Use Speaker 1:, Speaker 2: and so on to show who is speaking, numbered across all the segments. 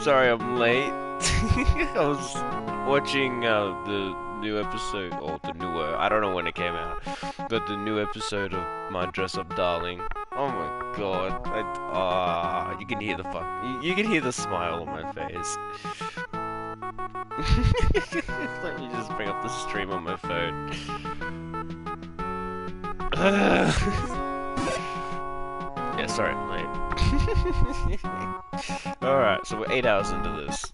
Speaker 1: Sorry, I'm late. I was watching the new episode, or the newer, I don't know when it came out, but the new episode of My Dress Up Darling. Oh my god. You can hear the you can hear the smile on my face. Let me just bring up the stream on my phone. Yeah, sorry, I'm late. Alright, so we're 8 hours into this.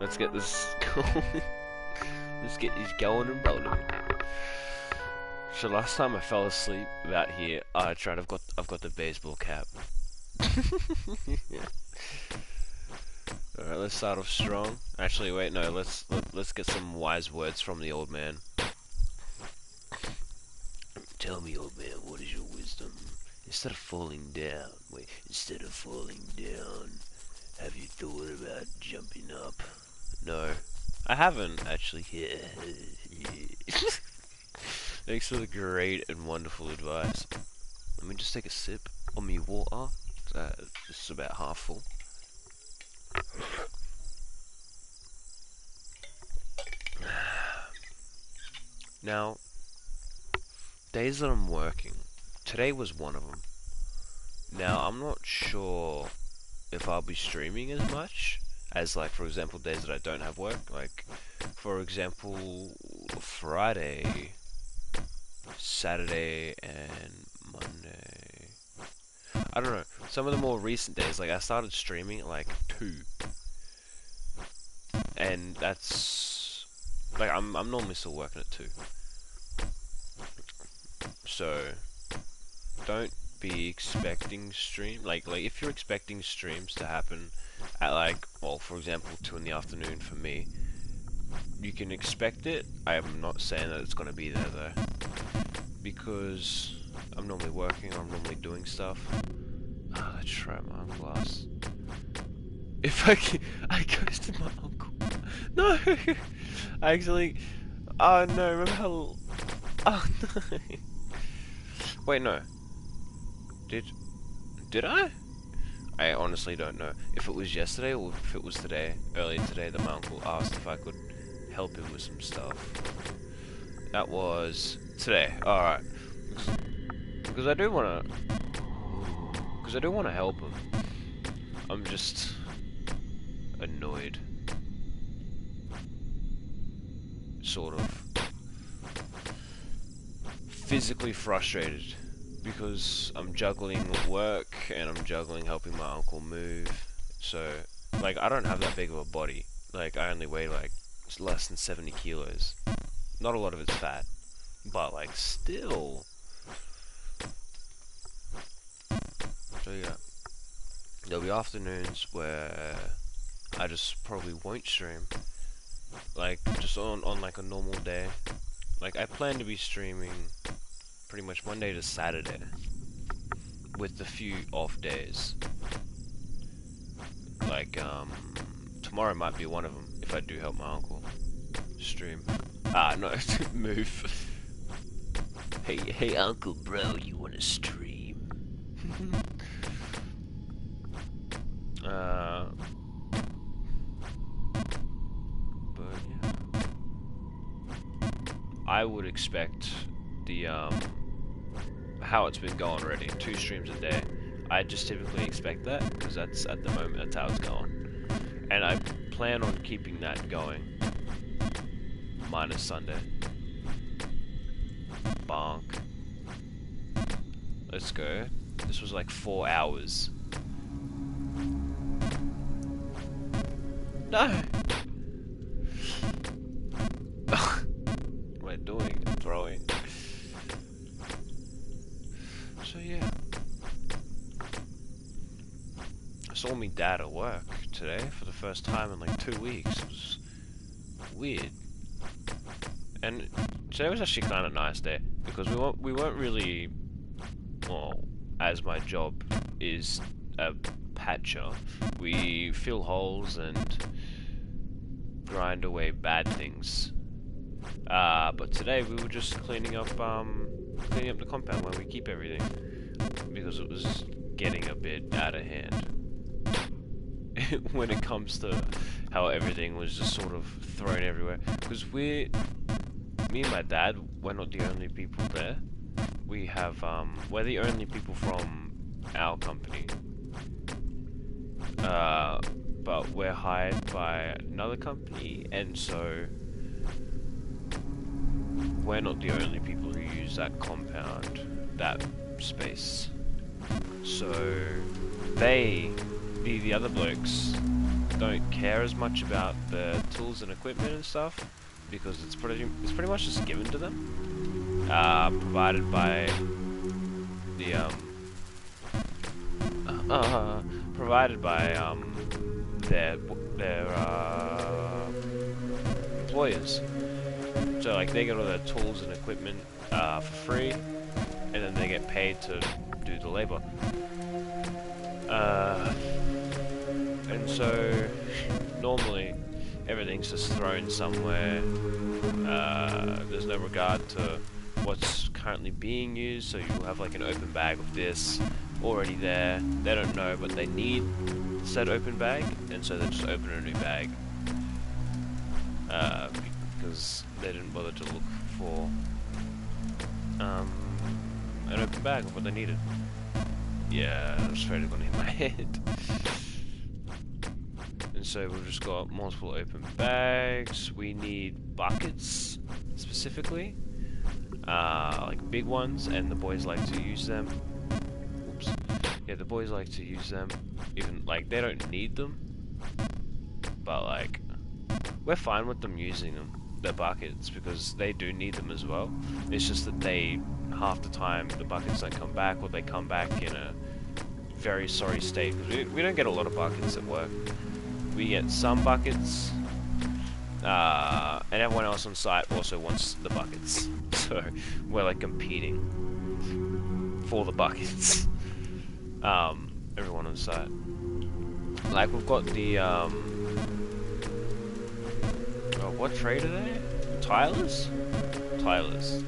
Speaker 1: Let's get this going. Let's get this going and rolling. So last time I fell asleep about here, I tried. I've got the baseball cap. Alright, let's start off strong. Actually, wait, no. Let's get some wise words from the old man. Tell me, old man, what is your wisdom? Instead of falling down, have you thought about jumping up? No, I haven't actually. Yeah. Thanks for the great and wonderful advice. Let me just take a sip on my water. This is about half full. Now, days that I'm working, today was one of them. Now, I'm not sure if I'll be streaming as much as, like, for example, days that I don't have work. Like, for example, Friday, Saturday, and Monday. I don't know. Some of the more recent days, like, I started streaming at, like, 2. And that's, like, I'm normally still working at 2. So, don't be expecting like if you're expecting streams to happen at, like, well, for example, 2 in the afternoon for me, you can expect it. I am not saying that it's gonna be there though, because I'm normally working, I'm normally doing stuff. Ah, let's try my glass. If I can, I ghosted my uncle. No, I actually. Oh no! Remember how? Oh no! Wait, no. Did I? I honestly don't know if it was yesterday or if it was today, earlier today, that my uncle asked if I could help him with some stuff. That was today. All right, because I do wanna help him. I'm just annoyed, sort of physically frustrated, because I'm juggling work and I'm juggling helping my uncle move. So, like, I don't have that big of a body. Like, I only weigh, like, less than 70 kilos. Not a lot of it's fat, but, like, still. So yeah, there'll be afternoons where I just probably won't stream. Like, just on like a normal day. Like, I plan to be streaming pretty much Monday to Saturday, with a few off days. Like, tomorrow might be one of them, if I do help my uncle stream. Ah, no, move. Hey, uncle, bro, you wanna stream? But yeah, I would expect the, how it's been going already, 2 streams a day. I just typically expect that, because that's, at the moment, that's how it's going. And I plan on keeping that going, minus Sunday. Bonk. Let's go. This was like 4 hours. No! What am I doing? I'm throwing. So yeah. I saw me dad at work today for the first time in like 2 weeks. It was weird. And today was actually kind of a nice day, because we weren't really, well, as my job is a patcher, we fill holes and grind away bad things. But today we were just cleaning up the compound where we keep everything, because it was getting a bit out of hand. when it comes to how everything was just sort of thrown everywhere. Because me and my dad, we're not the only people there. We have, we're the only people from our company. But we're hired by another company, and so we're not the only people who use that compound, that space. So the other blokes don't care as much about the tools and equipment and stuff, because it's pretty much just given to them, provided by the their employers. So like they get all their tools and equipment for free, and then they get paid to do the labor. And so normally everything's just thrown somewhere. There's no regard to what's currently being used, so you'll have like an open bag of this already there. They don't know, but they need said open bag, and so they just open a new bag. Because they didn't bother to look for an open bag of what they needed. Yeah, I was afraid it was gonna hit my head. And so we've just got multiple open bags. We need buckets specifically, like big ones, and the boys like to use them. Oops. Yeah, the boys like to use them. Even like they don't need them, but like we're fine with them using them. The buckets, because they do need them as well. It's just that half the time the buckets don't come back, or they come back in a very sorry state, because we don't get a lot of buckets at work. We get some buckets, and everyone else on site also wants the buckets, so we're like competing for the buckets. Everyone on site, like we've got the what trade are they? Tilers? Tilers.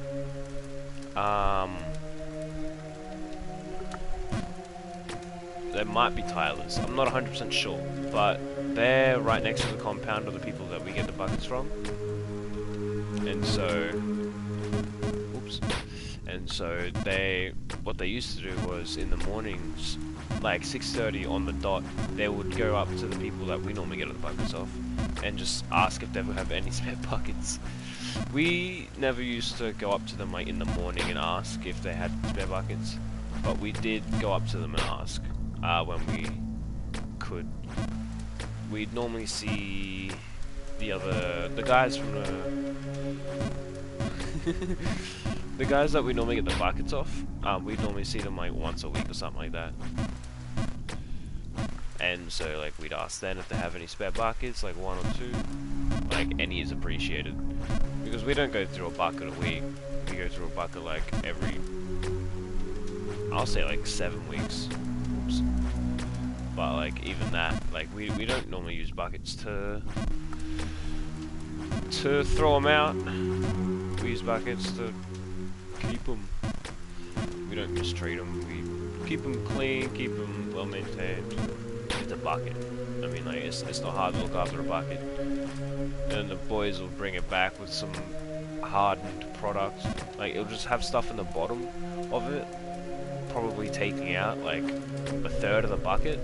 Speaker 1: They might be tilers. I'm not 100% sure, but they're right next to the compound of the people that we get the buckets from. And so, oops. And so what they used to do was in the mornings, like 6:30 on the dot, they would go up to the people that we normally get the buckets off, and just ask if they would have any spare buckets. We never used to go up to them like in the morning and ask if they had spare buckets, but we did go up to them and ask when we could. We'd normally see the guys from the guys that we normally get the buckets off. We'd normally see them like once a week or something like that. And so like we'd ask them if they have any spare buckets, like 1 or 2. Like any is appreciated, because we don't go through a bucket a week. We go through a bucket like every, I'll say like 7 weeks. Oops. But like even that, like we don't normally use buckets to throw them out. We use buckets to keep them. We don't mistreat them. We keep them clean, keep them well maintained. It's a bucket. I mean, like it's not hard to look after a bucket. And the boys will bring it back with some hardened product. Like it'll just have stuff in the bottom of it, probably taking out like 1/3 of the bucket,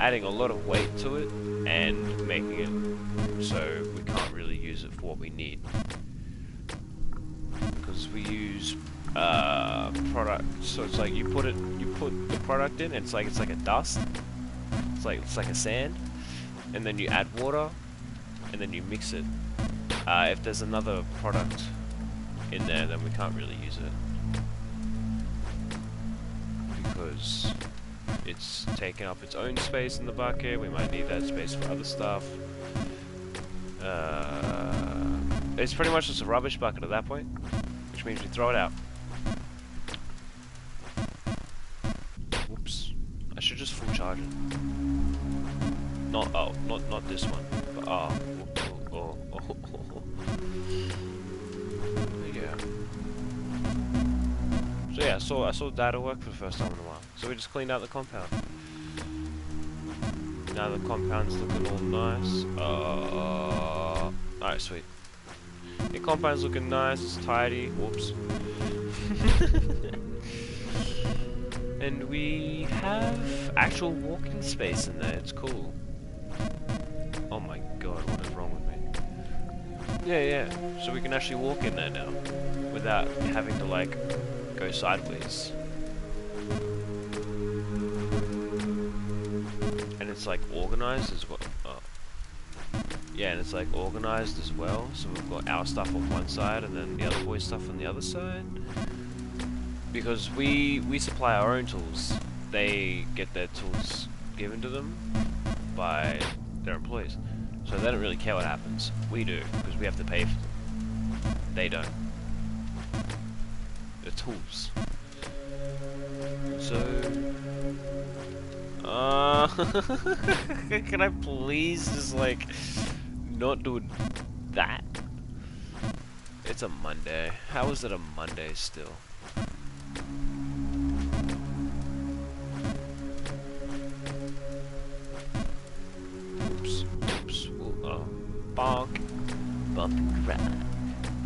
Speaker 1: adding a lot of weight to it, and making it so we can't really use it for what we need. Because we use product, so it's like you put the product in, and it's like a dust. It's like a sand, and then you add water, and then you mix it. If there's another product in there, then we can't really use it, because it's taking up its own space in the bucket. We might need that space for other stuff. It's pretty much just a rubbish bucket at that point, which means we throw it out. Whoops. I should just full charge it. Not this one. But, oh. Yeah. So yeah, I saw data work for the first time in a while. So we just cleaned out the compound. Now the compound's looking all nice. Alright, sweet. The compound's looking nice, it's tidy. Whoops. And we have actual walking space in there, it's cool. Oh my god, what is wrong with me? Yeah, so we can actually walk in there now, without having to like, go sideways. And it's like organized as well. Oh. Yeah, and it's like organized as well, so we've got our stuff on one side and then the other boys' stuff on the other side. Because we supply our own tools. They get their tools given to them by their employees. So they don't really care what happens. We do, because we have to pay for them. They don't. They're tools. So... can I please just like not do that? It's a Monday. How is it a Monday still? Oops. Well, bonk. Bump and ride.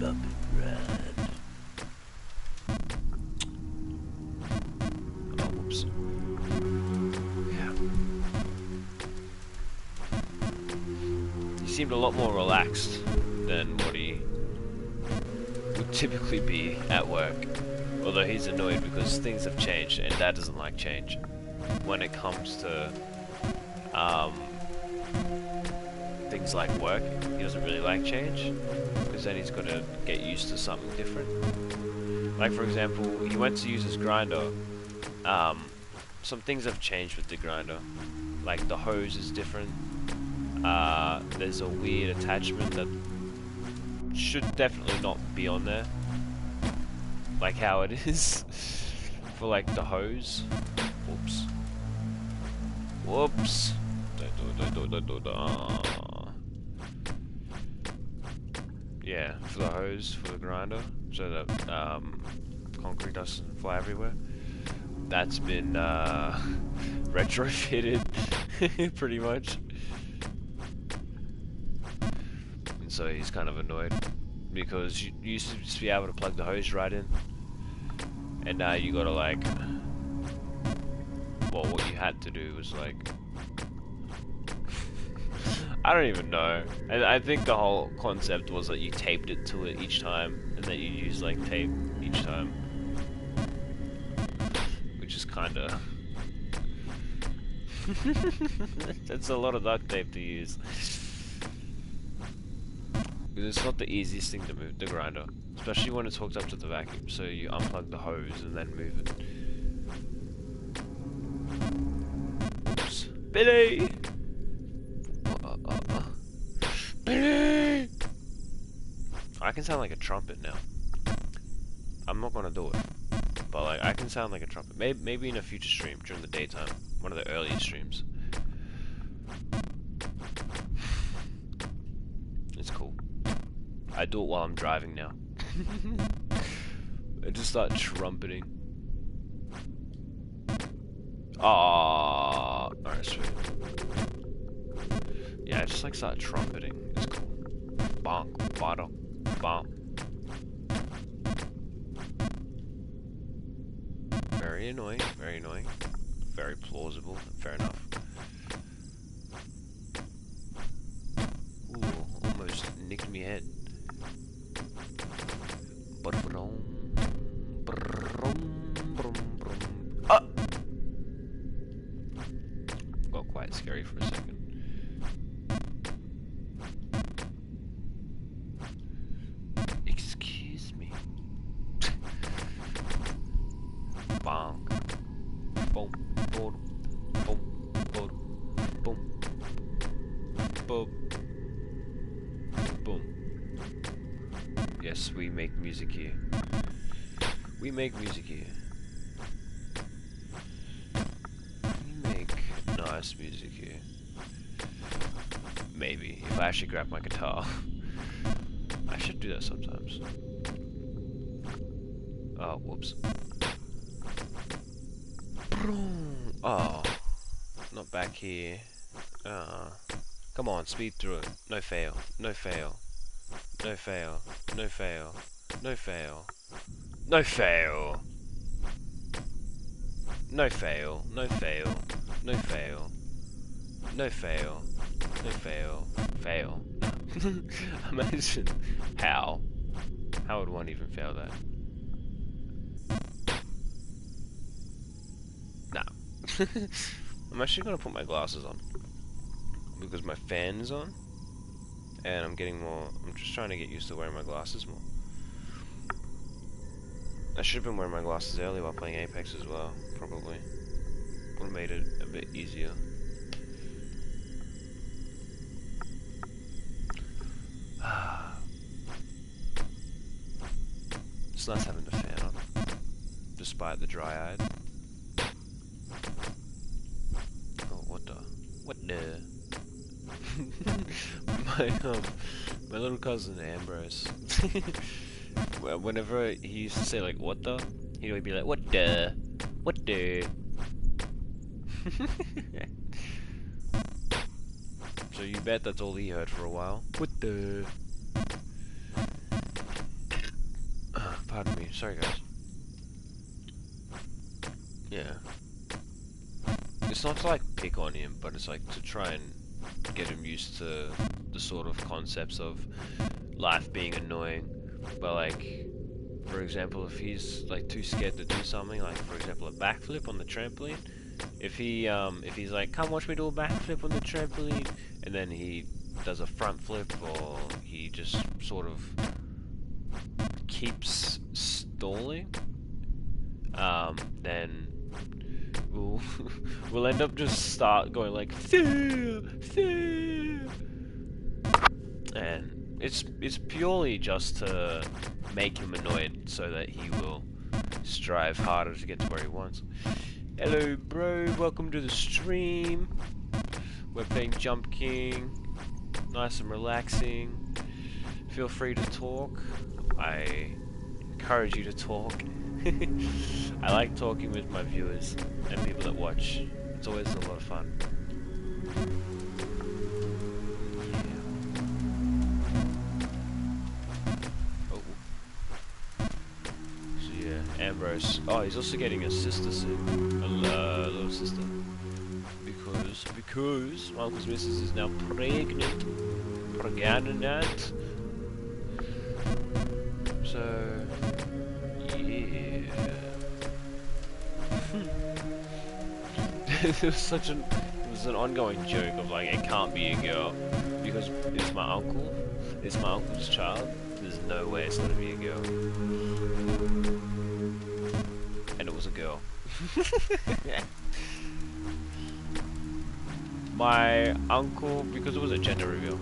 Speaker 1: Bump and ride. Oh, whoops. Yeah. He seemed a lot more relaxed than what he would typically be at work. Although he's annoyed because things have changed and Dad doesn't like change. When it comes to things like work, he doesn't really like change because then he's got to get used to something different. Like for example, he went to use his grinder. Some things have changed with the grinder. Like the hose is different. There's a weird attachment that should definitely not be on there. Like how it is for like the hose. Whoops. Whoops. Yeah, for the hose, for the grinder, so that concrete doesn't fly everywhere. That's been retrofitted, pretty much. And so he's kind of annoyed because you used to just be able to plug the hose right in, and now you gotta like, well, what you had to do was like, I don't even know. I think the whole concept was that you taped it to it each time, and that you use like tape each time, which is kind of that's a lot of duct tape to use. Because it's not the easiest thing to move, the grinder, especially when it's hooked up to the vacuum. So you unplug the hose and then move it. Oops, Billy. Billy! I can sound like a trumpet now. I'm not gonna do it, but like I can sound like a trumpet. Maybe in a future stream during the daytime, one of the earliest streams. It's cool. I do it while I'm driving now. I just start trumpeting. Ah, alright, sweet. Yeah, I just like start trumpeting. It's cool. Bonk, bottom, bonk. Very annoying, very annoying. Very plausible, fair enough. Ooh, almost nicked me head. Ah! Got quite scary for a second. Excuse me. Bonk. Boom. Boom. Boom. Boom. Boom. Boom. Boom. Yes, we make music here. We make music here. We make nice music here. Maybe, if I actually grab my guitar. I should do that sometimes. Oh, whoops. Oh, not back here. Come on, speed through it. No fail. No fail. No fail. No fail. No fail. No fail. No fail. No fail. No fail. No fail. No fail. Fail. Imagine how. How would one even fail that? Nah. I'm actually gonna put my glasses on because my fan is on, and I'm getting more. I'm just trying to get used to wearing my glasses more. I should have been wearing my glasses earlier while playing Apex as well, probably. Would have made it a bit easier. It's nice having the fan on, despite the dry-eyed. Oh, what the? What the? My little cousin Ambrose. Whenever he used to say like "what the," he would be like "what the, what the." So you bet that's all he heard for a while. What the? Pardon me. Sorry, guys. Yeah. It's not to like pick on him, but it's like to try and get him used to the sort of concepts of life being annoying. But like, for example, if he's like too scared to do something, like for example a backflip on the trampoline, if he's like, come watch me do a backflip on the trampoline, and then he does a front flip, or he just sort of keeps stalling, then we'll end up just start going like Fear! Fear! And it's purely just to make him annoyed so that he will strive harder to get to where he wants. Hello bro, welcome to the stream. We're playing Jump King. Nice and relaxing. Feel free to talk. I encourage you to talk. I like talking with my viewers and people that watch. It's always a lot of fun. Ambrose. Oh, he's also getting a sister soon. A little sister. Because my uncle's missus is now pregnant. Pregnant. So, yeah. It was an ongoing joke of like, it can't be a girl. Because it's my uncle. It's my uncle's child. There's no way it's gonna be a girl. And it was a girl. My uncle, because it was a gender reveal,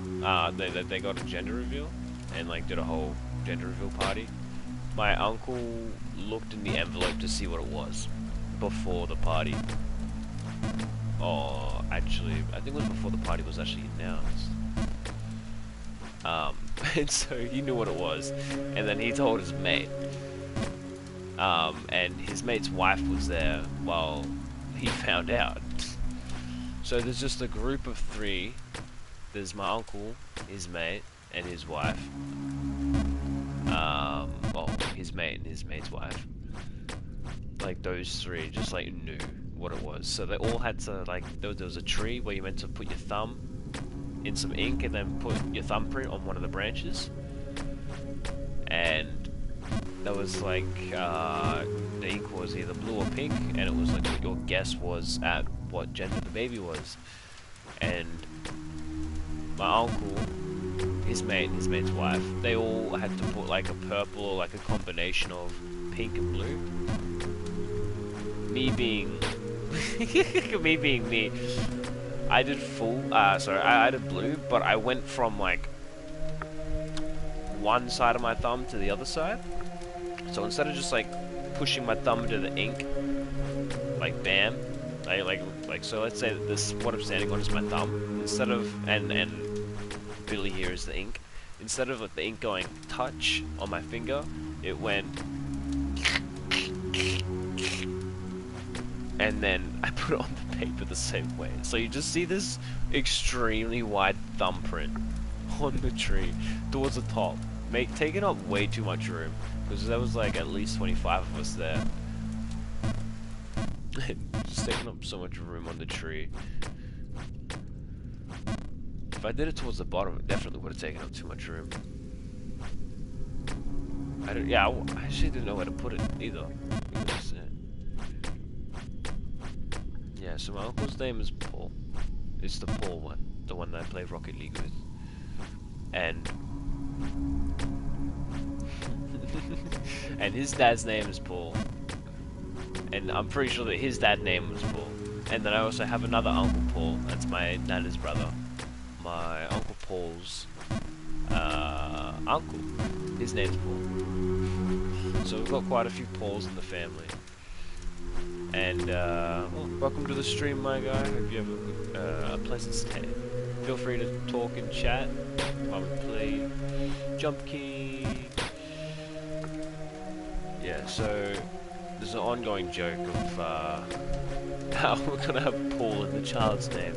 Speaker 1: they got a gender reveal and like did a whole gender reveal party. My uncle looked in the envelope to see what it was before the party. Oh, actually, I think it was before the party was actually announced. And so he knew what it was, and then he told his mate. And his mate's wife was there while he found out. So there's just a group of three. There's my uncle, his mate, and his wife. Well, his mate and his mate's wife. Like those three just like knew what it was. So they all had to like, there was a tree where you meant to put your thumb in some ink and then put your thumbprint on one of the branches. And that was like, the ink was either blue or pink, and it was like what your guess was at what gender the baby was. And my uncle, his mate and his mate's wife, they all had to put like a purple or like a combination of pink and blue. Me being me, I did I did blue, but I went from like one side of my thumb to the other side. So instead of just like pushing my thumb into the ink, like bam, so let's say that this, what I'm standing on is my thumb. Instead of, and Billy here is the ink. Instead of like the ink going touch on my finger, it went, and then I put it on the paper the same way. So you just see this extremely wide thumbprint on the tree towards the top, taking up way too much room, because there was like at least 25 of us there. Just taking up so much room on the tree. If I did it towards the bottom, it definitely would have taken up too much room. I actually didn't know where to put it either. Yeah, so my uncle's name is Paul. It's the Paul one, the one that I play Rocket League with. And and his dad's name is Paul. And I'm pretty sure that his dad's name was Paul. And then I also have another Uncle Paul. That's my nana's brother. My Uncle Paul's uncle. His name's Paul. So we've got quite a few Pauls in the family. And well, welcome to the stream, my guy. Hope you have a pleasant stay. Feel free to talk and chat while we play Jump King. Yeah, so there's an ongoing joke of how we're gonna have Paul in the child's name.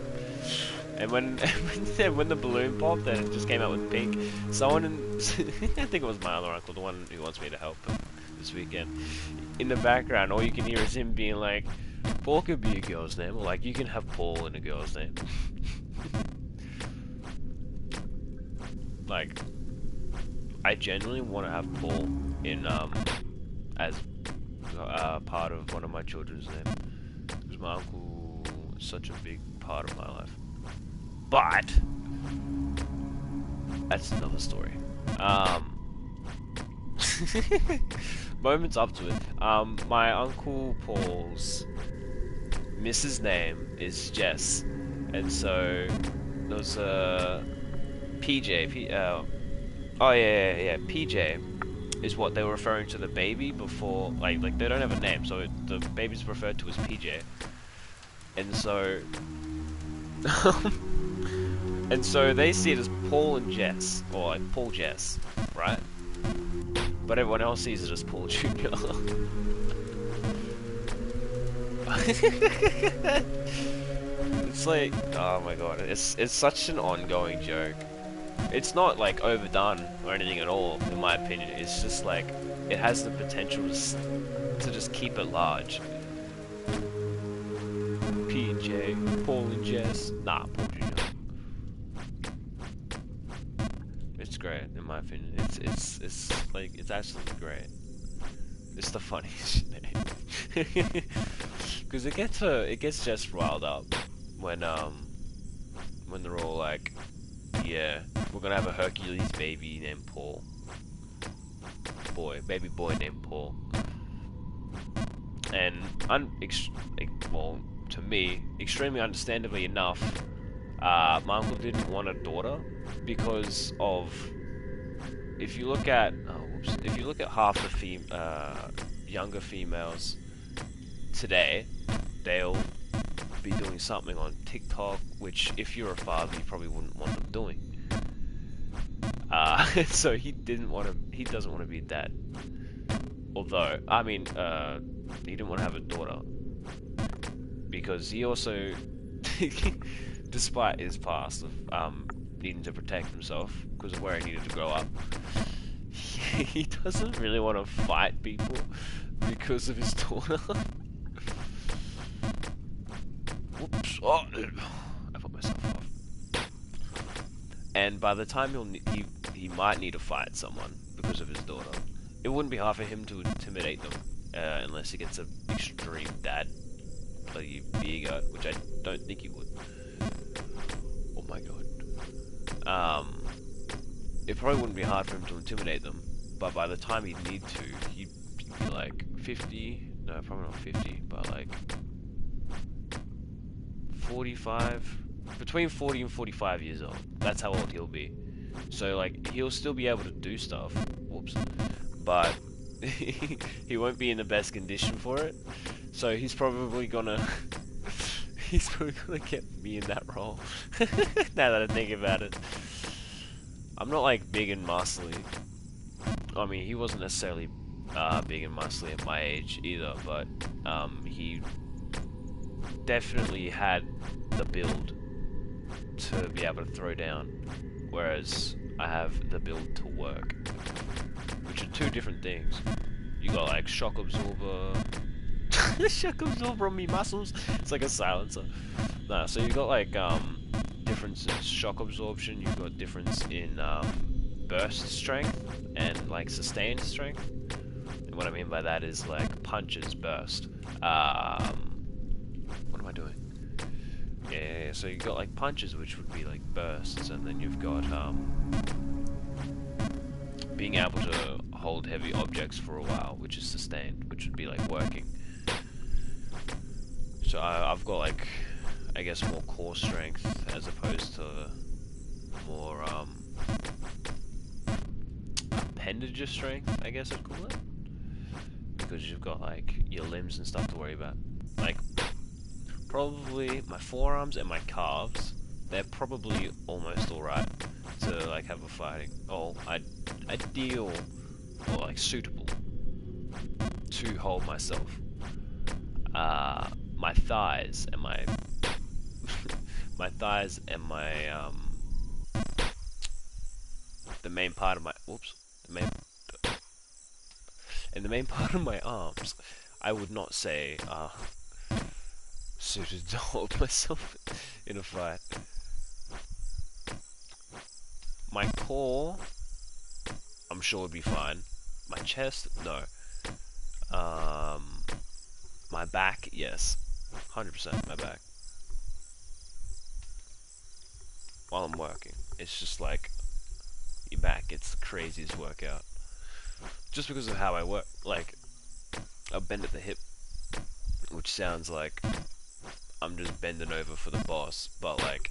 Speaker 1: And when the balloon popped and it just came out with pink, someone I think it was my other uncle, the one who wants me to help him this weekend. In the background, all you can hear is him being like, Paul could be a girl's name, or like, you can have Paul in a girl's name. Like, I genuinely want to have Paul in, as part of one of my children's names. Because my uncle is such a big part of my life. But that's another story. Moments up to it. My Uncle Paul's Mrs. name is Jess, and so there was a PJ. Oh yeah. PJ is what they were referring to the baby before. Like they don't have a name, so the baby's referred to as PJ, and so. And so they see it as Paul and Jess, or like Paul Jess, right? But everyone else sees it as Paul Jr. It's like, oh my god, it's such an ongoing joke. It's not like overdone or anything at all, in my opinion. It's just like, it has the potential to just keep it large. P and J, Paul and Jess, nah, Paul Jr. It's great, in my opinion. It's like, it's absolutely great. It's the funniest name. Because it gets just riled up when they're all like, yeah, we're gonna have a Hercules baby named Paul. Baby boy named Paul. And well, to me, extremely understandably enough, my uncle didn't want a daughter because of, if you look at half the younger females today, they'll be doing something on TikTok, which if you're a father, you probably wouldn't want them doing. So he doesn't want to be a dad. Although, I mean, he didn't want to have a daughter because he also, despite his past of needing to protect himself because of where he needed to grow up, he doesn't really want to fight people because of his daughter. Whoops! Oh, I put myself off. And by the time he might need to fight someone because of his daughter, it wouldn't be hard for him to intimidate them, unless he gets an extreme dad bloody ego, which I don't think he would. Oh my god. It probably wouldn't be hard for him to intimidate them, but by the time he'd need to, he'd be like 50, no, probably not 50, but like 45, between 40 and 45 years old. That's how old he'll be. So like, he'll still be able to do stuff, whoops, but he won't be in the best condition for it. So he's probably gonna get me in that role. Now that I think about it. I'm not like big and muscly. I mean, he wasn't necessarily big and muscly at my age either, but he definitely had the build to be able to throw down, whereas I have the build to work, which are two different things. You got like shock absorber, shock absorber on me muscles. It's like a silencer. Nah, so you got like difference in shock absorption. You've got difference in burst strength and like sustained strength. And what I mean by that is like punches burst. What am I doing? Yeah, so you got like punches, which would be like bursts, and then you've got being able to hold heavy objects for a while, which is sustained, which would be like working. So I've got like, I guess, more core strength as opposed to more appendage strength, I guess I'd call it, because you've got like your limbs and stuff to worry about. Like probably my forearms and my calves, they're probably almost alright to like have a fighting. Oh, ideal or like suitable to hold myself. My thighs and my my thighs and my the main part of my the main part of my arms, I would not say suited to hold myself in a fight. My core, I'm sure would be fine. My chest, no. My back, yes. 100% my back. While I'm working. It's just like, your back gets the craziest workout. Just because of how I work. Like, I bend at the hip, which sounds like I'm just bending over for the boss, but like,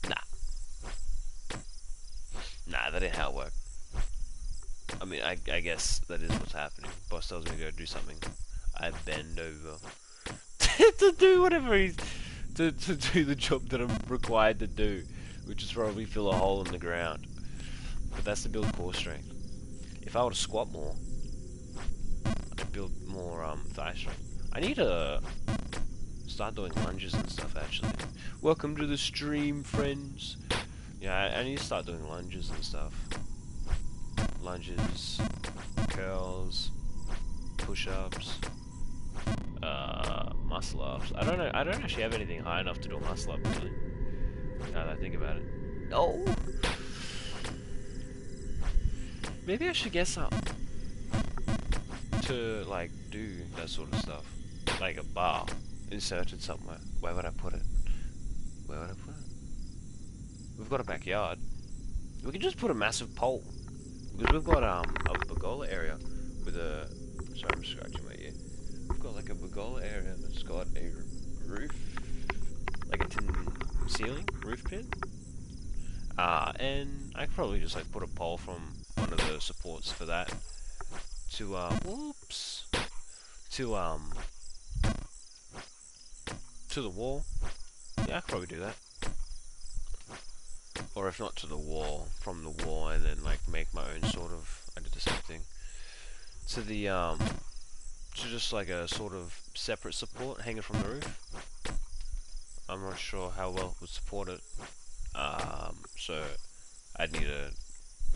Speaker 1: nah, that ain't how it works. I mean, I guess that is what's happening. Boss tells me to go do something, I bend over to do whatever to do the job that I'm required to do, which is probably fill a hole in the ground. But that's to build core strength. If I were to squat more, I'd build more thigh strength. I need to start doing lunges and stuff, actually. Welcome to the stream, friends. Yeah, I need to start doing lunges and stuff. Lunges, curls, push-ups, muscle ups. I don't know. I don't actually have anything high enough to do a muscle up, really. Now that I think about it. Oh, maybe I should get some to like do that sort of stuff, like a bar inserted somewhere. Where would I put it? Where would I put it? We've got a backyard. We can just put a massive pole. Because we've got a pergola area with a... Sorry, I'm scratching my ear. We've got like a pergola area that's got a roof, like a tin ceiling, roof pin. And I could probably just like put a pole from one of the supports for that to to the wall. Yeah, I could probably do that. Or if not to the wall, from the wall, and then like make my own sort of, I did the same thing, to the, to just like a sort of separate support hanging from the roof. I'm not sure how well it would support it, so I'd need to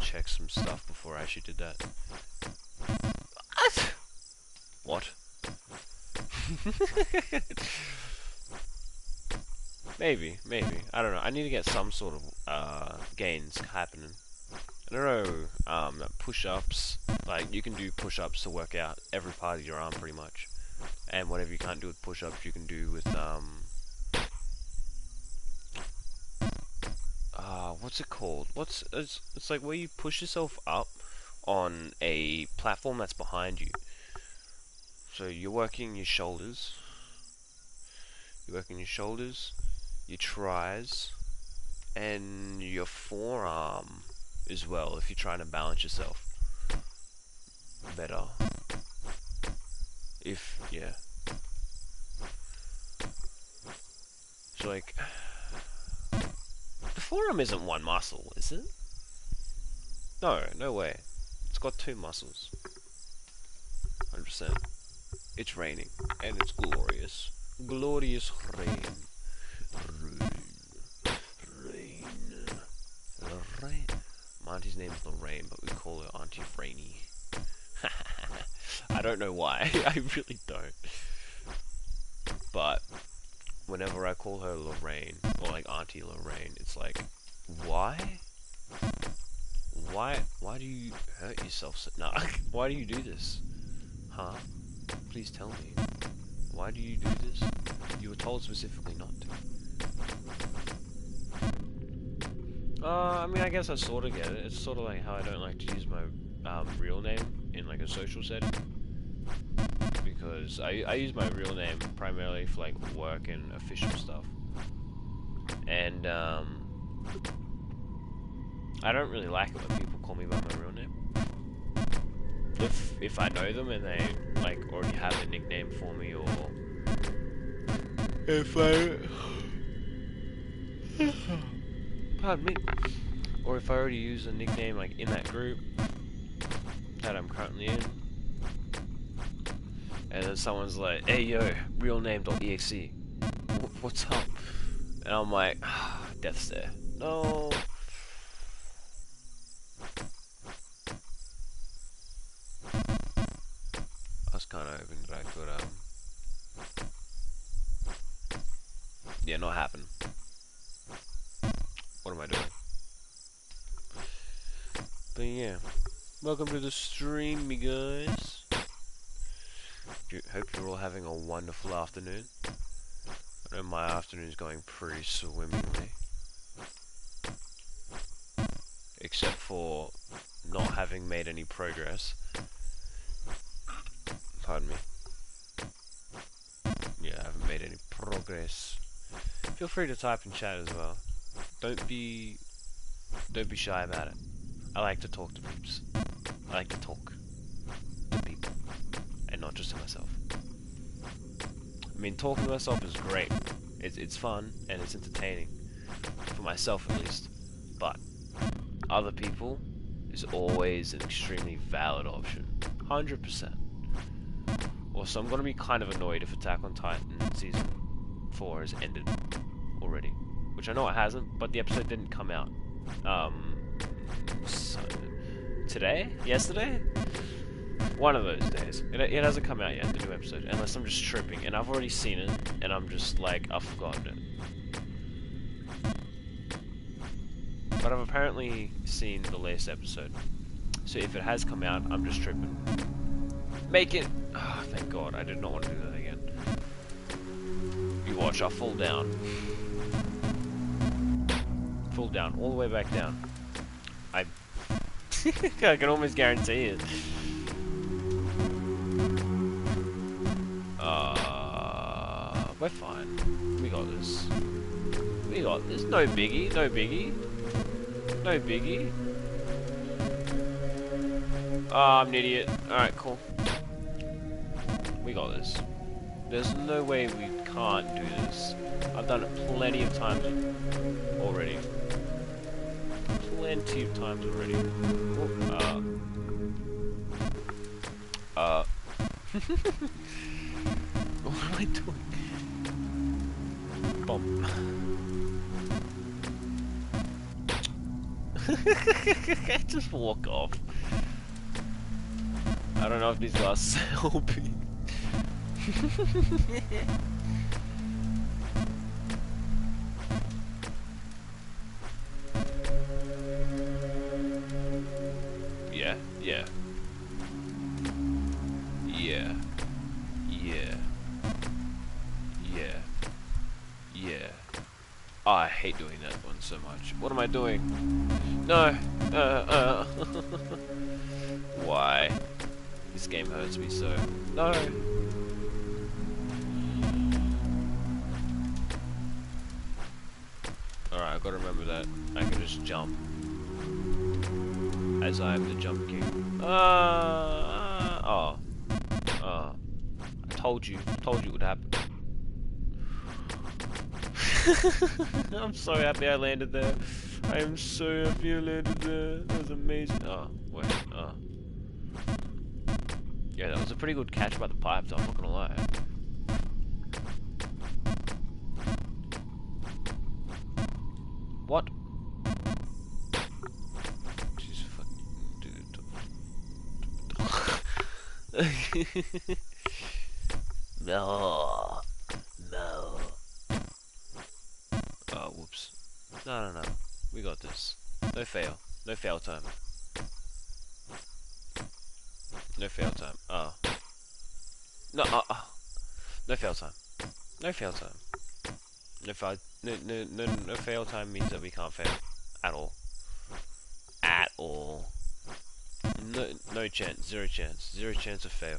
Speaker 1: check some stuff before I actually did that. What? Maybe. I don't know. I need to get some sort of gains happening. I don't know. Push-ups. Like you can do push-ups to work out every part of your arm, pretty much. And whatever you can't do with push-ups, you can do with what's it called? It's like where you push yourself up on a platform that's behind you. So you're working your shoulders. Your tries, and your forearm as well, if you're trying to balance yourself better. Yeah. So like, the forearm isn't one muscle, is it? No way. It's got two muscles. 100%. It's raining, and it's glorious. Glorious rain. Rain. Lorraine. My auntie's name is Lorraine, but we call her Auntie Rainy. I don't know why. I really don't. But whenever I call her Lorraine, or like Auntie Lorraine, it's like, why? Why do you hurt yourself so— nah, why do you do this? Huh? Please tell me. Why do you do this? You were told specifically not to. I mean, I guess I sort of get it. It's sort of like how I don't like to use my real name in like a social setting. Because I use my real name primarily for like work and official stuff. And I don't really like it when people call me by my real name. If I know them and they like already have a nickname for me, or if pardon me, or if I already use a nickname like in that group that I'm currently in, and then someone's like, "Hey yo, real name.exe, what's up?" And I'm like, death stare. No. I was kind of hoping that I could, yeah, not happen. What am I doing? But yeah, welcome to the stream, me guys. Hope you're all having a wonderful afternoon. I know my afternoon's going pretty swimmingly. Except for not having made any progress. Pardon me. Yeah, I haven't made any progress. Feel free to type in chat as well. Don't be shy about it. I like to talk to peeps. I like to talk to people, and not just to myself. I mean, talking to myself is great. It's fun and it's entertaining, for myself at least. But other people is always an extremely valid option, 100%. Also, I'm gonna be kind of annoyed if Attack on Titan Season 4 has ended already. Which I know it hasn't, but the episode didn't come out. So today? Yesterday? One of those days. It hasn't come out yet, the new episode. Unless I'm just tripping, and I've already seen it, and I'm just like, I've forgotten it. But I've apparently seen the latest episode. So if it has come out, I'm just tripping. Make it! Oh, thank God, I did not want to do that again. You watch, I'll fall down. Fall down, all the way back down. I can almost guarantee it. We're fine. We got this. We got this. No biggie, no biggie. No biggie. Oh, I'm an idiot. Alright, cool. We got this. There's no way we can't do this. I've done it plenty of times already. Plenty of times already. Oh, what am I doing? Bump. Just walk off. I don't know if these guys are helping. Yeah, yeah. Yeah. Yeah. Yeah. Yeah. Oh, I hate doing that one so much. What am I doing? No. Why? This game hurts me so. No. Alright, I've got to remember that I can just jump. As I am the jump king. I told you it would happen. I'm so happy I landed there. I am so happy I landed there. That was amazing. Oh, wait, yeah, that was a pretty good catch by the pipe, though, I'm not gonna lie. What? She's fucking dude. No. No. Oh, whoops. No, no, no. We got this. No fail. No fail time. No fail time. Oh. No, no fail time. No fail time. No fail time means that we can't fail. At all. At all. No chance. Zero chance. Zero chance of fail.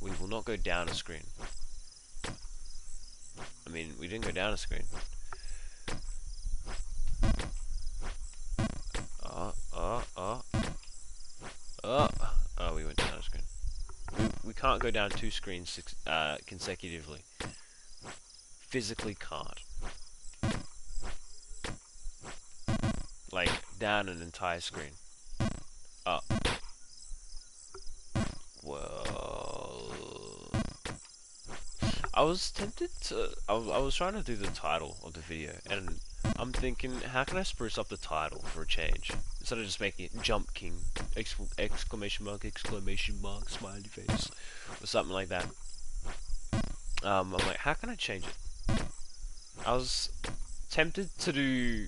Speaker 1: We will not go down a screen. I mean, we didn't go down a screen. Oh, we went down a screen. We can't go down two screens consecutively. Physically can't. Like, down an entire screen. Up. Well... I was tempted to... I was trying to do the title of the video, and I'm thinking, how can I spruce up the title for a change? Instead of just making it Jump King, exclamation mark, smiley face, or something like that. I'm like, how can I change it? I was tempted to do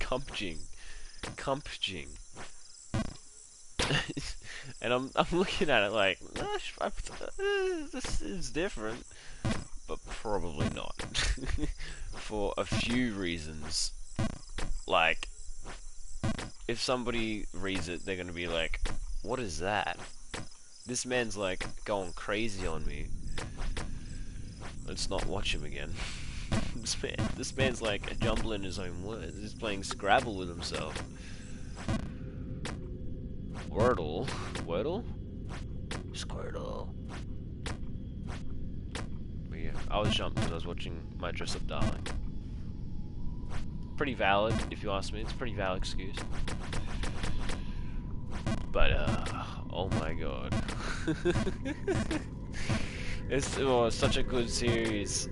Speaker 1: Cumpjing. And I'm looking at it like, this is different, but probably not. For a few reasons. Like, if somebody reads it, they're gonna be like, what is that? This man's like going crazy on me. Let's not watch him again. This man's like jumbling his own words. He's playing Scrabble with himself. Wordle? Squirtle. But yeah, I was jumped because I was watching My Dress Up Darling. Pretty valid, if you ask me. It's a pretty valid excuse. But, oh my god. It's such a good series.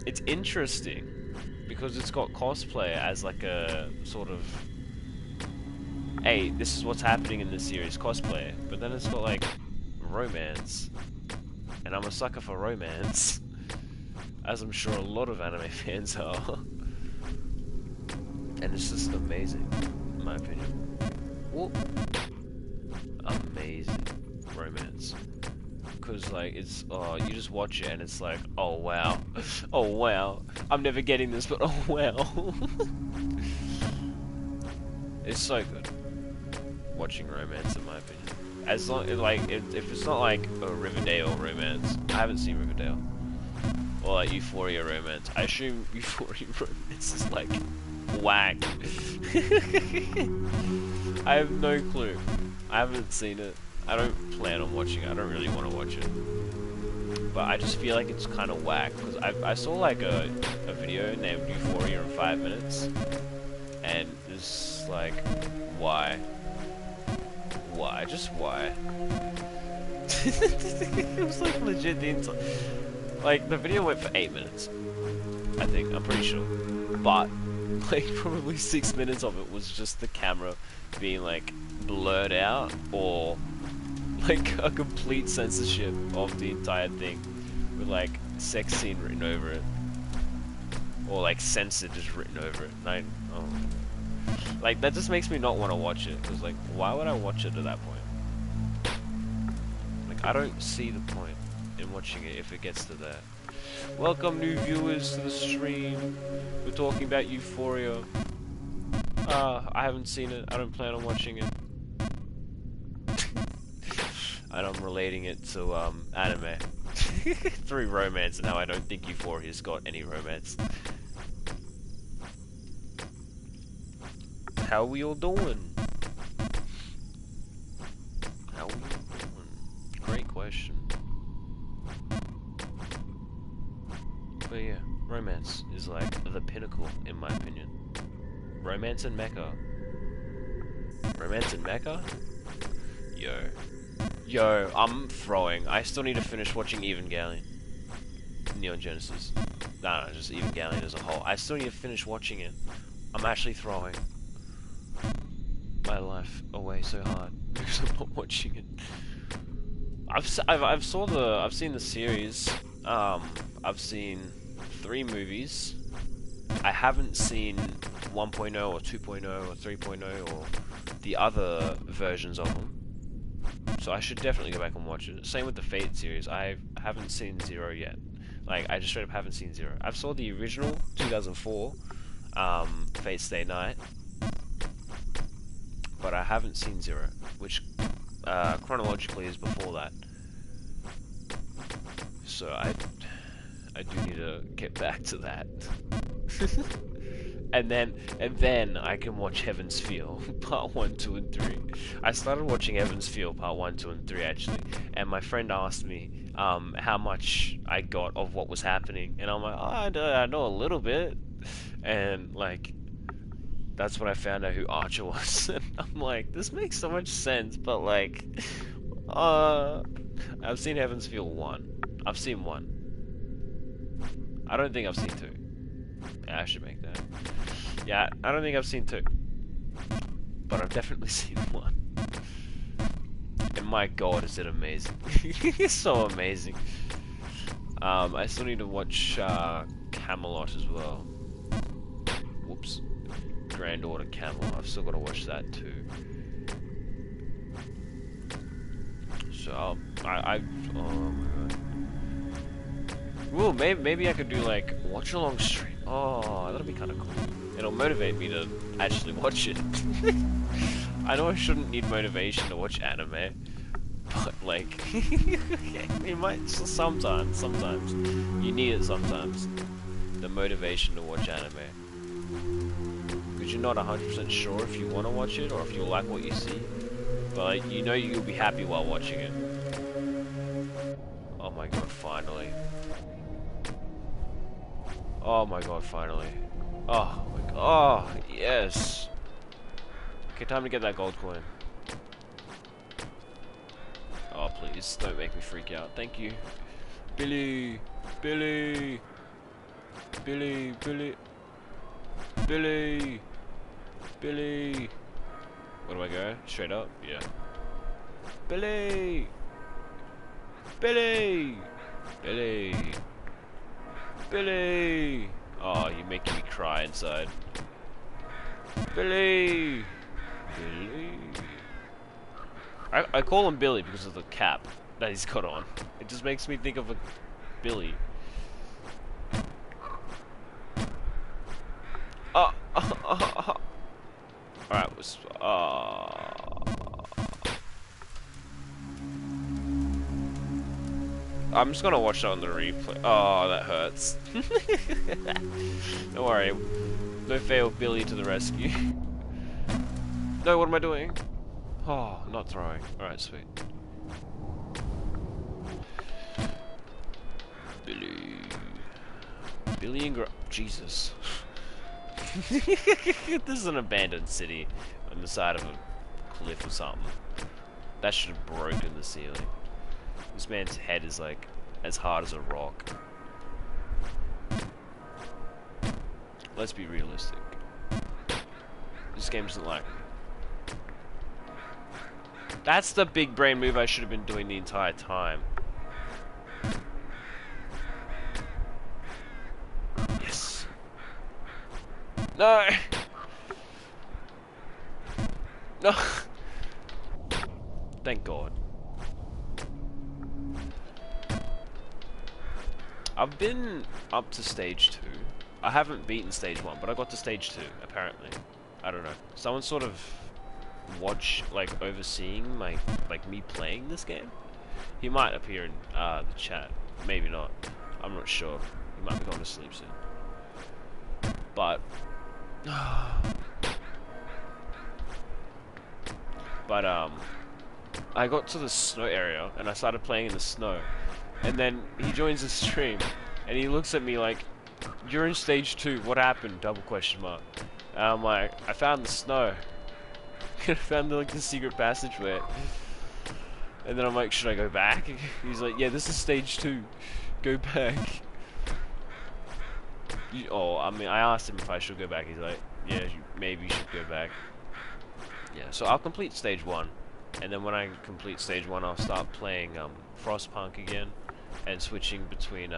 Speaker 1: It's interesting because it's got cosplay as like a sort of, hey, this is what's happening in this series, cosplay. But then it's got like romance, and I'm a sucker for romance, as I'm sure a lot of anime fans are. And it's just amazing, in my opinion. Whoop. Amazing romance. Because like it's you just watch it and it's like, oh wow, oh wow, I'm never getting this, but oh wow. It's so good watching romance, in my opinion. As long like if it's not like a Riverdale romance, I haven't seen Riverdale, or like Euphoria romance. I assume Euphoria romance is like whack. I have no clue. I haven't seen it. I don't plan on watching it. I don't really want to watch it. But I just feel like it's kind of whack. Because I saw like a video named Euphoria in 5 minutes. And it's like, why? Why? Just why? It was like legit the entire... Like, the video went for 8 minutes. I think. I'm pretty sure. But, like, probably 6 minutes of it was just the camera being like blurred out, or like a complete censorship of the entire thing with like sex scene written over it, or like censored just written over it. And like that just makes me not want to watch it, because like why would I watch it at that point? Like I don't see the point in watching it if it gets to that. Welcome new viewers to the stream. We're talking about Euphoria. I haven't seen it. I don't plan on watching it. And I'm relating it to anime through romance, and how I don't think Euphoria's got any romance. How we all doing? How we all doing? Great question. But yeah, romance is like the pinnacle, in my opinion. Romance and mecha. Romance and mecha? Yo, I'm throwing. I still need to finish watching Evangelion. Neon Genesis. No, just Evangelion as a whole. I still need to finish watching it. I'm actually throwing my life away so hard because I'm not watching it. I've seen the series. I've seen 3 movies. I haven't seen 1.0 or 2.0 or 3.0 or the other versions of them. So I should definitely go back and watch it. Same with the Fate series. I haven't seen Zero yet. Like, I just straight up haven't seen Zero. I've saw the original 2004 Fate Stay Night, but I haven't seen Zero, which chronologically is before that. So I do need to get back to that. and then I can watch Heaven's Feel part 1, 2, and 3. I started watching Heaven's Feel part 1, 2, and 3 actually, and my friend asked me how much I got of what was happening, and I'm like, oh, I know a little bit, and like that's when I found out who Archer was, and I'm like, this makes so much sense, but like, I've seen Heaven's Feel 1. I've seen 1. I don't think I've seen 2. Yeah, I should make that. Yeah, I don't think I've seen 2. But I've definitely seen 1. And my god, is it amazing. It's so amazing. I still need to watch Camelot as well. Whoops. Grand Order Camelot. I've still got to watch that too. So, oh my god. Ooh, maybe I could do like watch along stream. Oh, that'll be kind of cool. It'll motivate me to actually watch it. I know I shouldn't need motivation to watch anime, but like, you might sometimes you need it sometimes. The motivation to watch anime, because you're not 100% sure if you want to watch it or if you like what you see, but like, you know you'll be happy while watching it. Oh my god, finally. Oh my god, finally. Oh my god. Oh, yes. Okay, time to get that gold coin. Oh, please, don't make me freak out. Thank you. Billy! Billy! Billy! Billy! Billy! Billy! Where do I go? Straight up? Yeah. Billy! Billy! Billy! Billy! Oh, you're making me cry inside. Billy! Billy! I call him Billy because of the cap that he's got on. It just makes me think of a Billy. Alright, I'm just gonna watch that on the replay. Oh, that hurts. Don't worry. No fail, Billy to the rescue. No, what am I doing? Oh, not throwing. Alright, sweet. Billy. Billy and Jesus. This is an abandoned city on the side of a cliff or something. That should have broken the ceiling. This man's head is like as hard as a rock. Let's be realistic. This game doesn't like me. That's the big brain move I should have been doing the entire time. Yes. No. No. Thank God. I've been up to stage 2. I haven't beaten stage 1, but I got to stage 2, apparently. I don't know. Someone sort of like overseeing my, like me playing this game. He might appear in the chat. Maybe not. I'm not sure. He might be going to sleep soon. But I got to the snow area and I started playing in the snow. And then he joins the stream, and he looks at me like, "You're in stage 2. What happened?" Double question mark. And I'm like, "I found the snow. I found like the secret passageway." And then I'm like, "Should I go back?" He's like, "Yeah, this is stage 2. Go back." Oh, I mean, I asked him if I should go back. He's like, yeah, maybe you should go back. Yeah, so I'll complete stage 1, and then when I complete stage 1, I'll start playing Frostpunk again, and switching between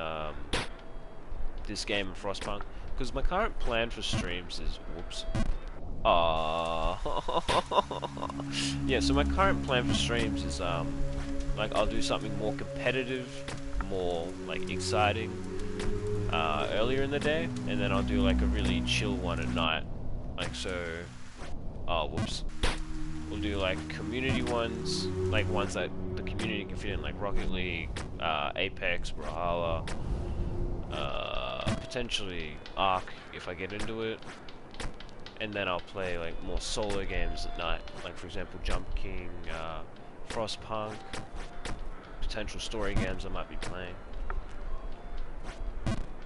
Speaker 1: this game and Frostpunk. Because my current plan for streams is, whoops. Yeah, so my current plan for streams is like I'll do something more competitive, more like exciting earlier in the day, and then I'll do like a really chill one at night. Like so, whoops. We'll do like community ones, like ones that the community can fit in, like Rocket League, Apex, Brawlhalla, potentially Ark if I get into it. And then I'll play like more solo games at night, like for example Jump King, Frostpunk, potential story games I might be playing.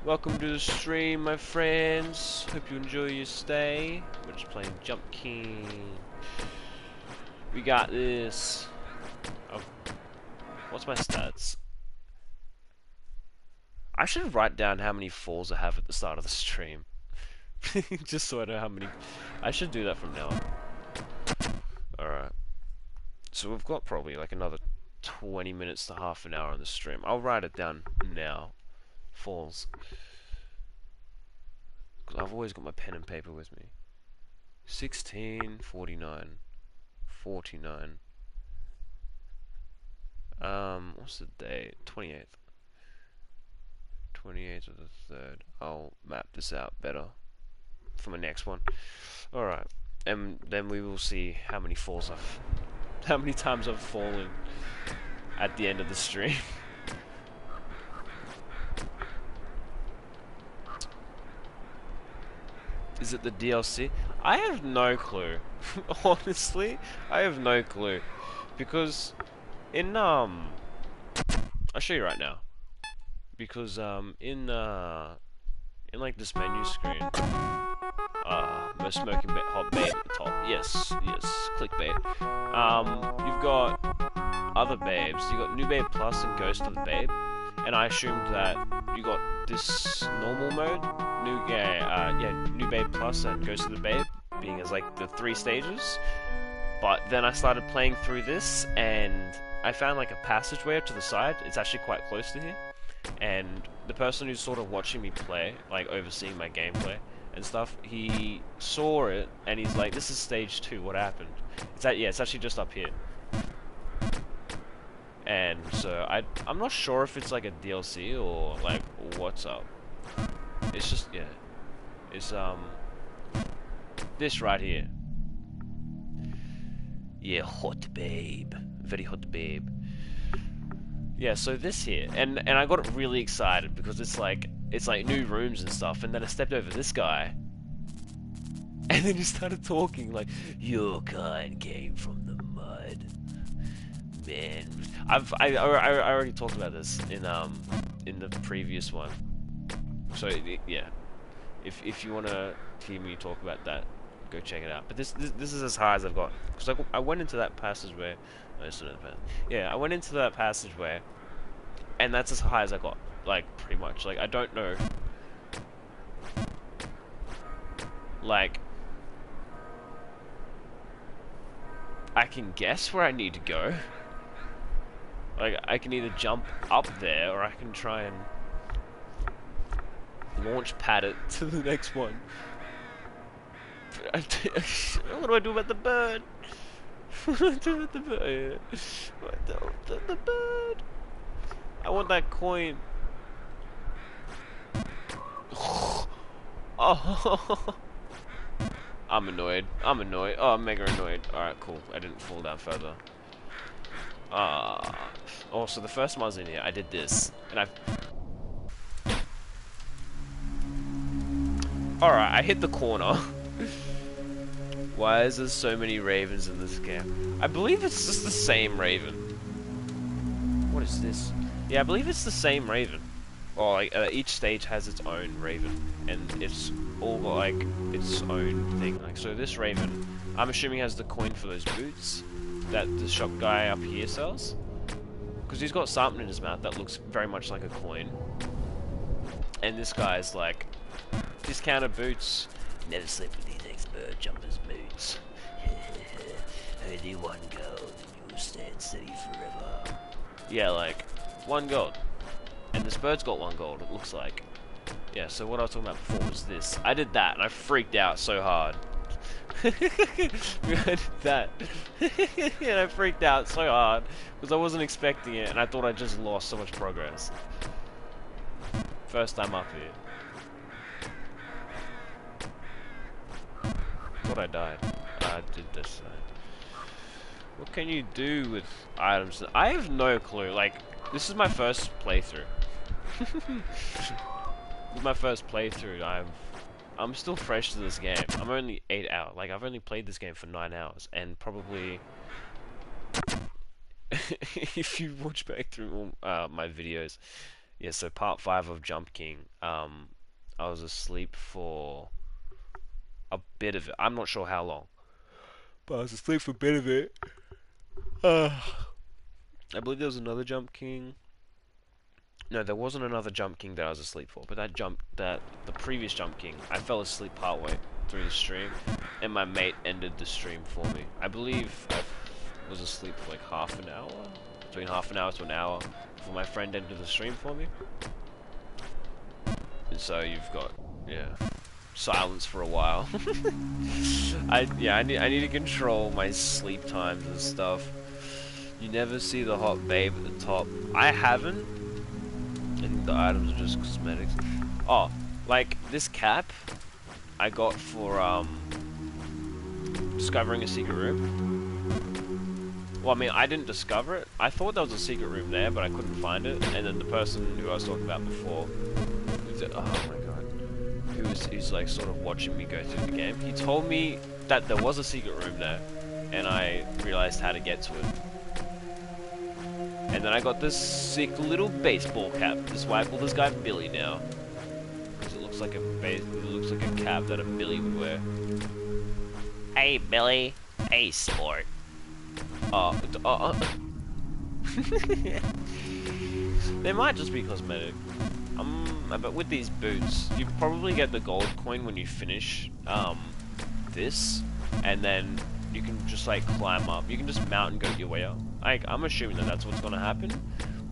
Speaker 1: Welcome to the stream, my friends. Hope you enjoy your stay. We're just playing Jump King. We got this. Oh, what's my stats? I should write down how many falls I have at the start of the stream. Just so I know how many. I should do that from now on. Alright. So we've got probably like another 20 minutes to half an hour on the stream. I'll write it down now. Falls. Because I've always got my pen and paper with me. 16, 49, 49. What's the date? 28th. 28th of the 3rd. I'll map this out better for my next one. Alright. And then we will see how many how many times I've fallen at the end of the stream. Is it the DLC? I have no clue. Honestly, I have no clue. Because in I'll show you right now. Because in like this menu screen, most smoking hot babe at the top. Yes, clickbait. You've got other babes. You got New Babe Plus and Ghost of the Babe, and I assumed that you got this normal mode, New Babe Plus and Ghost of the Babe, being as like the 3 stages. But then I started playing through this, and I found like a passageway up to the side. It's actually quite close to here. And the person who's sort of watching me play, like overseeing my gameplay and stuff, he saw it and he's like, "This is stage 2. What happened?" It's actually just up here. And so I'm not sure if it's like a DLC or like what's up. It's just it's this right here. Yeah, hot babe, very hot babe. Yeah, so this here, and I got really excited because it's like new rooms and stuff, and then I stepped over this guy, and then he started talking like, "Your kind came from the mud, man." I already talked about this in the previous one, so yeah, if you wanna hear me talk about that, go check it out. But this is as high as I've got, because I went into that passageway. Yeah, I went into that passageway, and that's as high as I got, like, pretty much. Like, I don't know. Like, I can guess where I need to go. Like, I can either jump up there, or I can try and launch pad it to the next one. What do I do about the bird? What do I do with the bird? What the bird? I want that coin. Oh, I'm annoyed. Oh, I'm mega annoyed. Alright, cool. I didn't fall down further. Oh, so the first one I was in here, I did this. And Alright, I hit the corner. Why is there so many ravens in this game? I believe it's just the same raven. What is this? Yeah, I believe it's the same raven. Or like each stage has its own raven, and it's all got like its own thing. Like so, this raven, I'm assuming has the coin for those boots that the shop guy up here sells, because he's got something in his mouth that looks very much like a coin. And this guy's like discounted boots. Never sleep with these expert jumpers boots. Only one gold and you'll stand steady forever. Yeah, like, 1 gold. And this bird's got 1 gold, it looks like. Yeah, so what I was talking about before was this. I did that, and I freaked out so hard. I did that. And I freaked out so hard, because I wasn't expecting it, and I thought I just lost so much progress. First time up here. Thought I died. I did this. What can you do with items? I have no clue. Like, this is my first playthrough. This is my first playthrough. I'm still fresh to this game. I'm only 8 hours. Like, I've only played this game for 9 hours, and probably if you watch back through my videos, yeah. So part 5 of Jump King. I was asleep for a bit of it. I'm not sure how long, but I was asleep for a bit of it. I believe there was another Jump King. No, there wasn't another Jump King that I was asleep for, but the previous Jump King, I fell asleep partway through the stream, and my mate ended the stream for me. I believe I was asleep for like half an hour, between half an hour to an hour, before my friend ended the stream for me. And so you've got, yeah, silence for a while. I need to control my sleep times and stuff. You never see the hot babe at the top. I haven't. And the items are just cosmetics. Oh, like this cap I got for discovering a secret room. Well, I mean, I didn't discover it. I thought there was a secret room there, but I couldn't find it. And then the person who I was talking about before, oh my god, who's like sort of watching me go through the game, he told me that there was a secret room there, and I realized how to get to it. And then I got this sick little baseball cap. This is why I call this guy Billy now, because it looks like a cap that a Billy would wear. Hey Billy, hey sport. They might just be cosmetic. But with these boots, you probably get the gold coin when you finish this, and then you can just like climb up. You can just mount and go your way up. I'm assuming that that's what's gonna happen.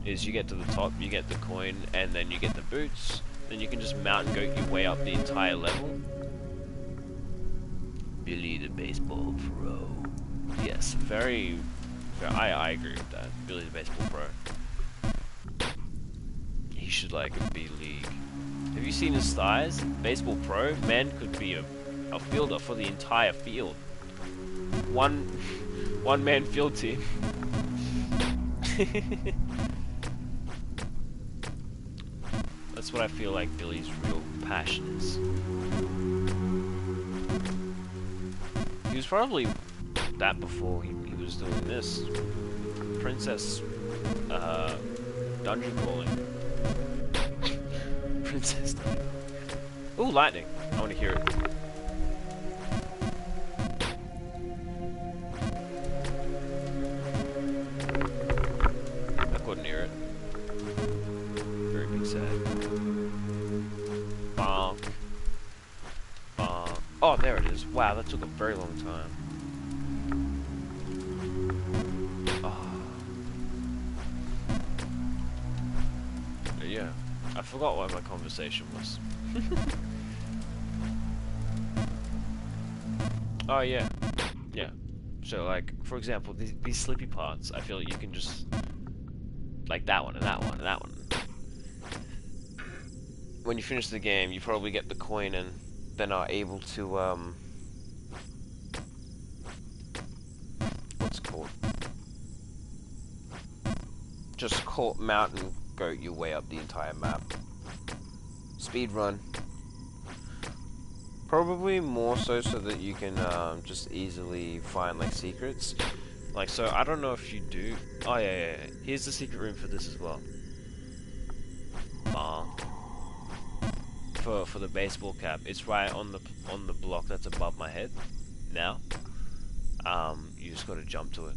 Speaker 1: Is you get to the top, you get the coin, and then you get the boots. Then you can just mount and go your way up the entire level. Billy the baseball pro. Yes, very I agree with that. Billy the baseball pro. He should like a B league. Have you seen his thighs? Baseball pro man could be a fielder for the entire field. One man field team. That's what I feel like Billy's real passion is. He was probably that before he was doing this. Princess dungeon crawling. Princess dungeon. Ooh, lightning. I want to hear it. Couldn't hear it. Very big sad. Bonk. Bonk. Oh, there it is. Wow, that took a very long time. Oh. Yeah. I forgot what my conversation was. Oh, yeah. Yeah. So, like, for example, these sleepy parts, I feel like you can just... like that one, and that one, and that one. When you finish the game, you probably get the coin and then are able to, what's it called? Just mount and go your way up the entire map. Speed run. Probably more so that you can, just easily find, like, secrets. Like, so, I don't know if you do... Oh, yeah. Here's the secret room for this as well. For the baseball cap. It's right on the block that's above my head. Now. You just gotta jump to it.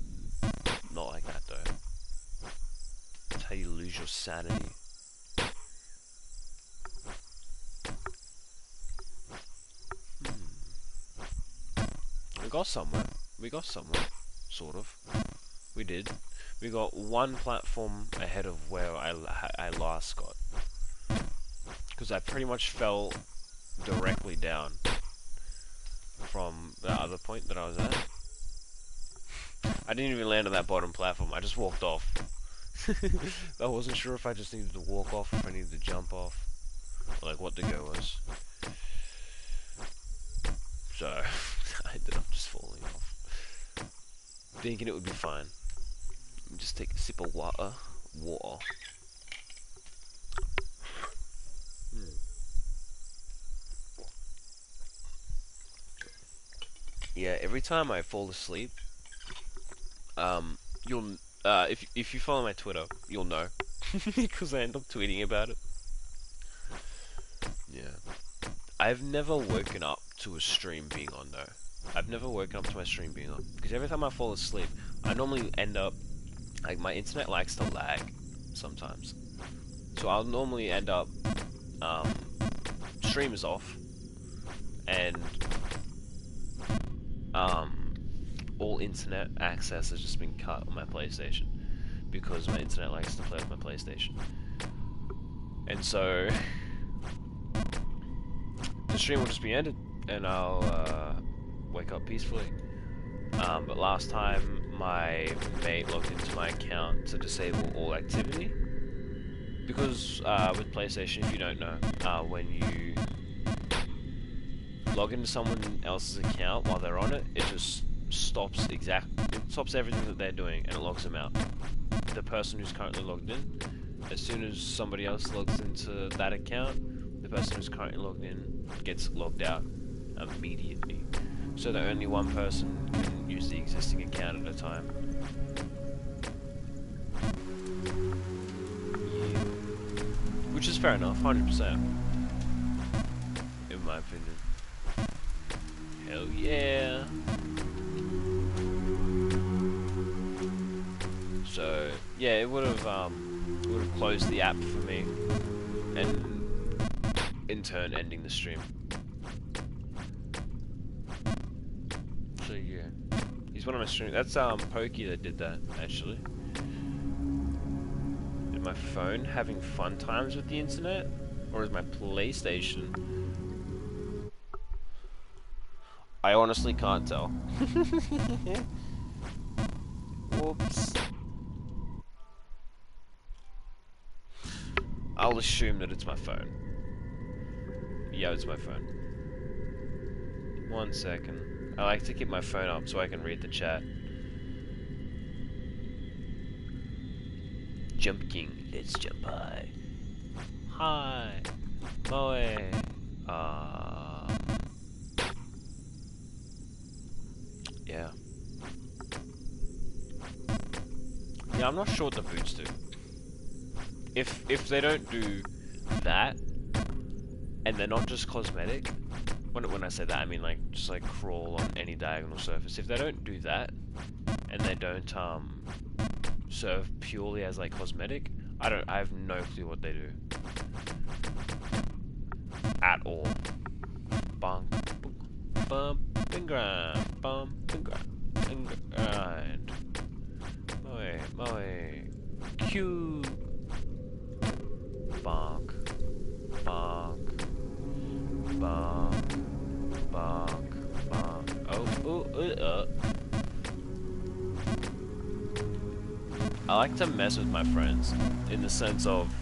Speaker 1: Not like that, though. That's how you lose your sanity. got somewhere. We got somewhere. Sort of. We did. We got one platform ahead of where I last got. Because I pretty much fell directly down from the other point that I was at. I didn't even land on that bottom platform, I just walked off. I wasn't sure if I just needed to walk off, if I needed to jump off, or like what the go was. So, I ended up just falling off. Thinking it would be fine. Let me just take a sip of water. Yeah, every time I fall asleep, you'll if you follow my Twitter, you'll know because I end up tweeting about it. Yeah, I've never woken up to a stream being on though. I've never woken up to my stream being on because every time I fall asleep, I normally end up like my internet likes to lag sometimes, so I'll normally end up stream is off and all internet access has just been cut on my PlayStation because my internet likes to play with my PlayStation. And so the stream will just be ended and I'll wake up peacefully. But last time my mate logged into my account to disable all activity because with PlayStation, if you don't know, when you log into someone else's account while they're on it, it just stops everything that they're doing and it logs them out. The person who's currently logged in, as soon as somebody else logs into that account, the person who's currently logged in gets logged out immediately. So that only one person can use the existing account at a time. Yeah. Which is fair enough, 100%. In my opinion. Hell yeah. So yeah, it would have closed the app for me, and in turn ending the stream. So yeah, he's one of my streamers. That's Pokey that did that actually. Is my phone having fun times with the internet, or is my PlayStation? I honestly can't tell. Whoops. I'll assume that it's my phone. Yeah, it's my phone. 1 second. I like to keep my phone up so I can read the chat. Jump King, let's jump high. Hi. Moe. Yeah. Yeah, I'm not sure what the boots do. If they don't do that, and they're not just cosmetic, when I say that I mean like just like crawl on any diagonal surface. If they don't do that, and they don't serve purely as like cosmetic, I have no clue what they do at all. Bump and grind, bump and grind. Moe, Q. Bonk, bonk, bonk, bonk, bonk. I like to mess with my friends in the sense of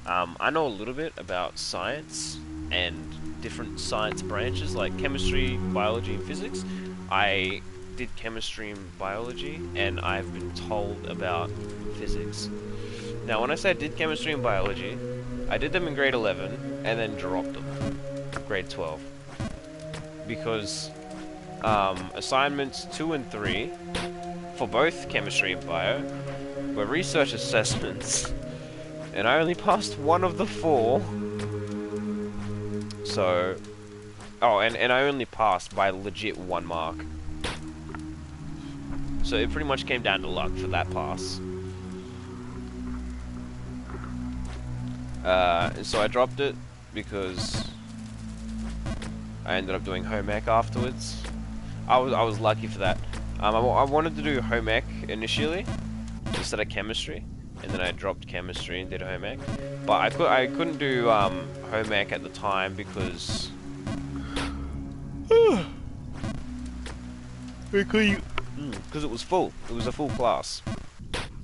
Speaker 1: I know a little bit about science and different science branches like chemistry, biology, and physics. I did chemistry and biology, and I've been told about physics. Now, when I say I did chemistry and biology, I did them in grade 11 and then dropped them, grade 12, because assignments 2 and 3 for both chemistry and bio were research assessments, and I only passed 1 of the 4. So, oh, and I only passed by legit 1 mark. So it pretty much came down to luck for that pass. So I dropped it because I ended up doing home ec afterwards. I was lucky for that. I wanted to do home ec initially instead of chemistry, and then I dropped chemistry and did home ec. But I couldn't do home ec at the time because because it was full. It was a full class.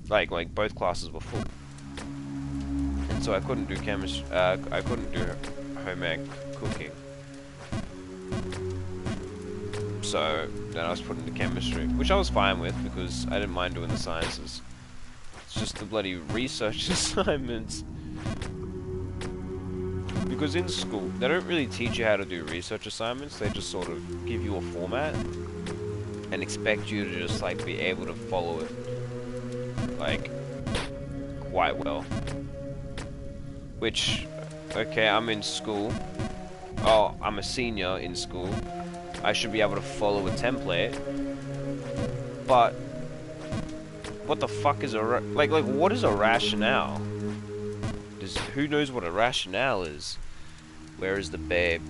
Speaker 1: Like both classes were full, and so I couldn't do chemistry. I couldn't do home ec cooking. So then I was put into chemistry, which I was fine with because I didn't mind doing the sciences. It's just the bloody research assignments. Because in school, they don't really teach you how to do research assignments. They just sort of give you a format and expect you to just like be able to follow it like quite well. Which, okay, I'm in school. Oh, I'm a senior in school. I should be able to follow a template, but what the fuck is like what is a rationale? Who knows what a rationale is? Where is the babe?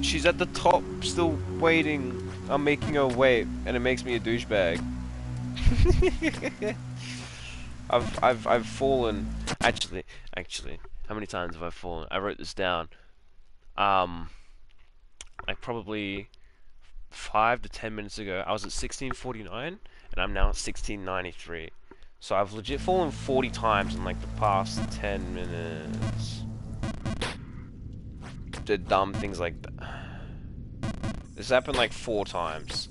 Speaker 1: She's at the top, still waiting. I'm making her wait, and it makes me a douchebag. I've fallen. Actually, how many times have I fallen? I wrote this down. Like probably 5 to 10 minutes ago, I was at 1649, and I'm now at 1693. So I've legit fallen 40 times in like the past 10 minutes. Did dumb things like that. This happened like 4 times.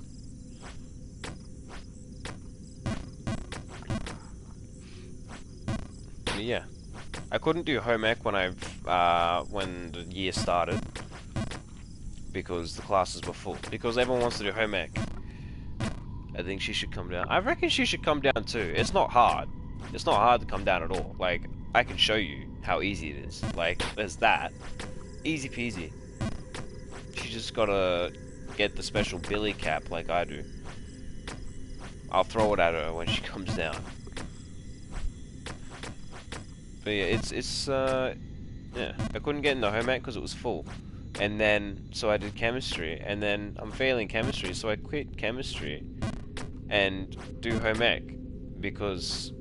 Speaker 1: But yeah, I couldn't do home ec when when the year started because the classes were full. Because everyone wants to do home ec. I think she should come down. I reckon she should come down too. It's not hard. It's not hard to come down at all. Like, I can show you how easy it is. Like, there's that. Easy peasy. She just gotta get the special billy cap like I do. I'll throw it at her when she comes down. But yeah, yeah. I couldn't get into home ec because it was full. And then, so I did chemistry, and then I'm failing chemistry, so I quit chemistry and do home ec because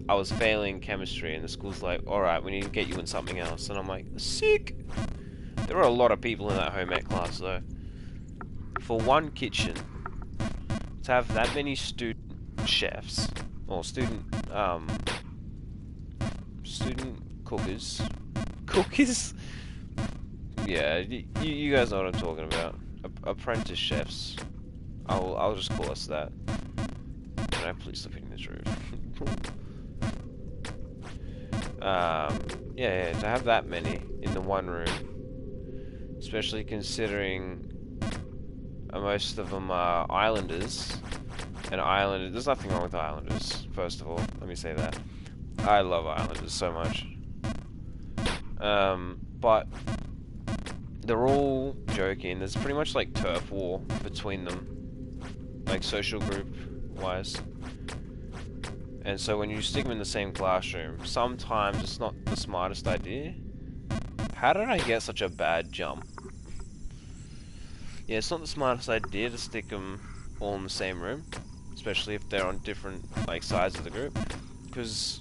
Speaker 1: I was failing chemistry, and the school's like, alright, we need to get you in something else. And I'm like, sick! There were a lot of people in that home ec class though. For one kitchen, to have that many student chefs, or student cookers. Cookers? Yeah, you guys know what I'm talking about. Apprentice chefs. I'll just call us that. Can I please stop hitting this roof? Yeah, to have that many in the one room, especially considering most of them are islanders, and there's nothing wrong with islanders, first of all, let me say that. I love islanders so much. But they're all joking. There's pretty much like turf war between them, like social group wise. And so when you stick them in the same classroom, sometimes it's not the smartest idea. How did I get such a bad jump? Yeah, it's not the smartest idea to stick them all in the same room, especially if they're on different like sides of the group, because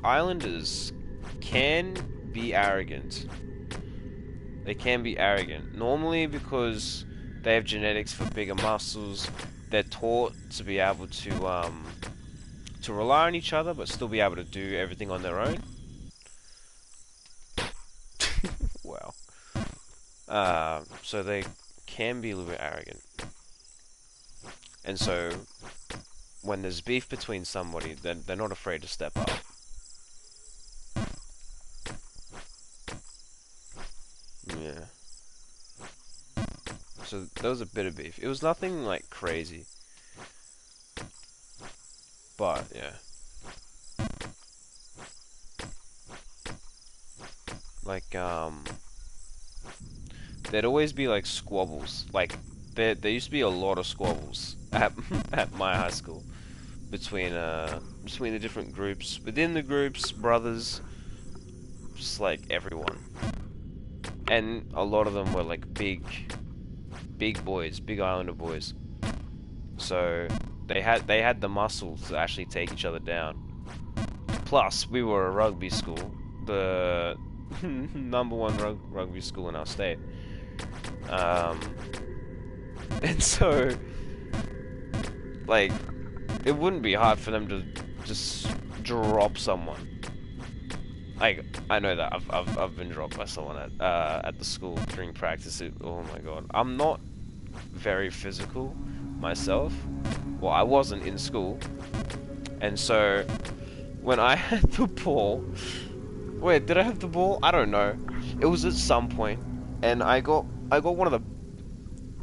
Speaker 1: islanders can be arrogant. They can be arrogant. Normally because they have genetics for bigger muscles. They're taught to be able to rely on each other, but still be able to do everything on their own. Wow. So they can be a little bit arrogant. And so when there's beef between somebody, they're not afraid to step up. Yeah. So there was a bit of beef. It was nothing like crazy. But yeah. Like there'd always be like squabbles. Like there used to be a lot of squabbles at my high school between the different groups. Within the groups, brothers, just like everyone. and a lot of them were like big boys, big Islander boys. So they had the muscle to actually take each other down. Plus, we were a rugby school, the number one rugby school in our state. And so, like, it wouldn't be hard for them to just drop someone. Like, I know that I've been dropped by someone at the school during practice. Oh my god, I'm not very physical myself. Well, I wasn't in school, and so when I had the ball, wait, did I have the ball? I don't know. It was at some point, and I got one of the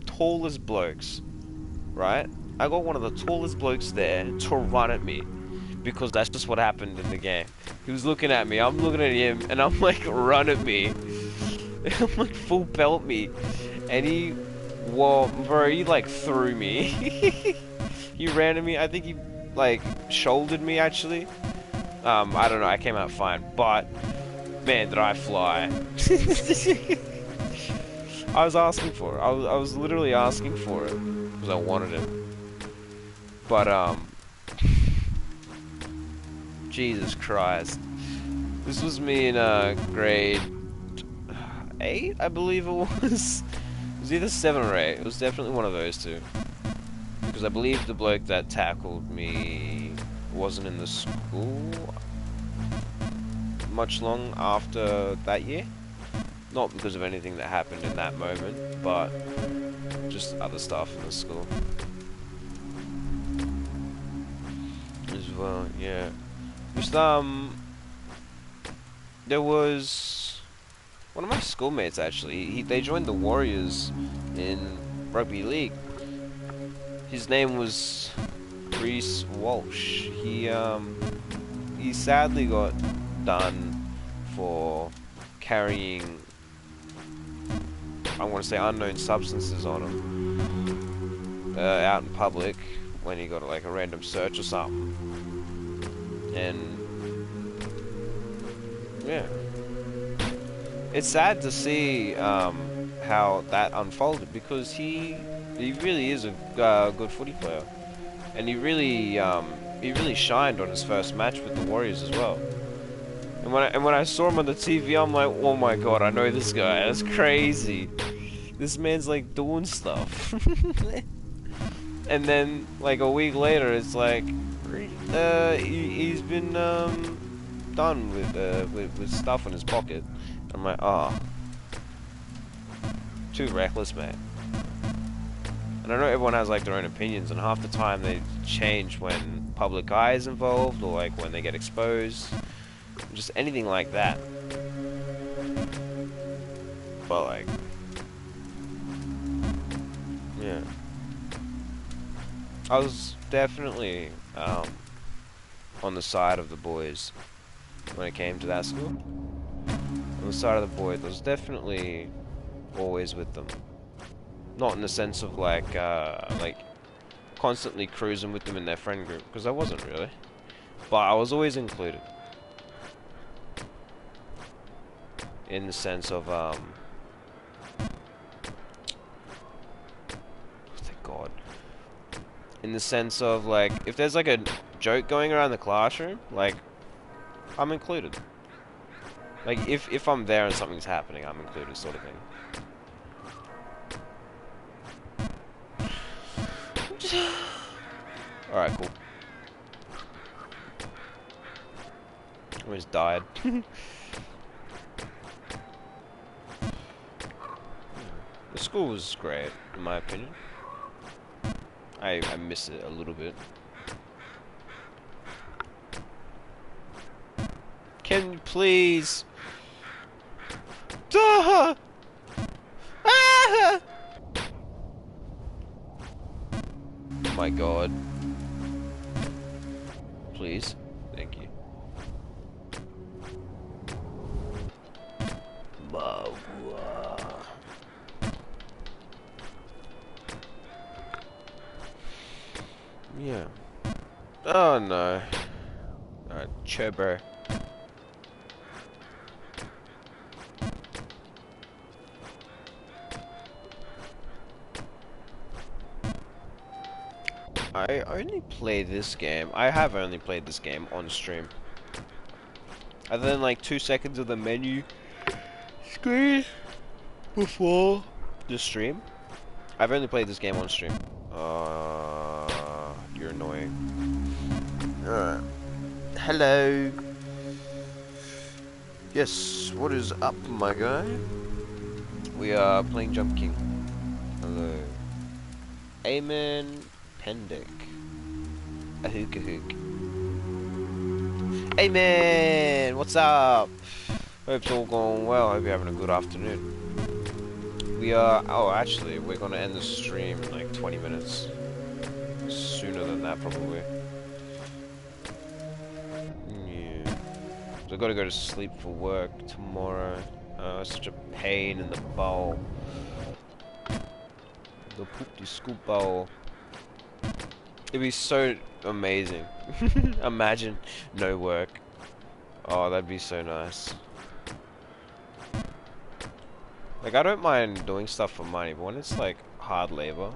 Speaker 1: tallest blokes, right? I got one of the tallest blokes there to run at me, because that's just what happened in the game. He was looking at me, I'm looking at him, and I'm like, run at me. I'm like, full belt me, and he, whoa, bro, he like threw me. He ran at me. I think he like shouldered me actually. I don't know. I came out fine, but man, did I fly! I was asking for it. I was literally asking for it because I wanted it. But Jesus Christ, this was me in grade 8, I believe it was. It was either 7 or 8. It was definitely one of those two. Because I believe the bloke that tackled me wasn't in the school much long after that year. Not because of anything that happened in that moment, but just other stuff in the school as well. Yeah, just there was one of my schoolmates actually. They joined the Warriors in rugby league. His name was Reese Walsh. He sadly got done for carrying, I want to say, unknown substances on him out in public when he got like a random search or something. And yeah, it's sad to see how that unfolded, because he really is a good footy player, and he really shined on his first match with the Warriors as well. And when I saw him on the TV, I'm like, oh my god, I know this guy. That's crazy. This man's like doing stuff. And then like a week later, it's like he's been done with stuff in his pocket. I'm like, oh, too reckless, man. And I know everyone has like their own opinions, and half the time they change when public eye is involved, or like when they get exposed, just anything like that. But like, yeah, I was definitely on the side of the boys when it came to that school. On the side of the boys, I was definitely always with them. Not in the sense of like constantly cruising with them in their friend group, because I wasn't really. But I was always included. In the sense of thank God. In the sense of like, if there's like a joke going around the classroom, like, I'm included. Like if I'm there and something's happening, I'm included, sort of thing. Alright, cool. Almost died. The school was great, in my opinion. I miss it a little bit. Can you please? Ah! Ah! Oh my god. Please. Thank you. Yeah. Oh no. Chubber. I only play this game. I have only played this game on stream. Other than like 2 seconds of the menu screen before the stream, I've only played this game on stream. You're annoying. Alright. Hello. Yes, what is up, my guy? We are playing Jump King. Hello. Amen Pendic. A hook a hook. Amen! What's up? Hope it's all going well. Hope you're having a good afternoon. We are... Oh, actually, we're gonna end the stream in like 20 minutes. Sooner than that, probably. Yeah. So I've got to go to sleep for work tomorrow. Such a pain in the bowl. The poopy scoop bowl. It'd be so amazing. Imagine no work. Oh, that'd be so nice. Like, I don't mind doing stuff for money, but when it's like hard labor,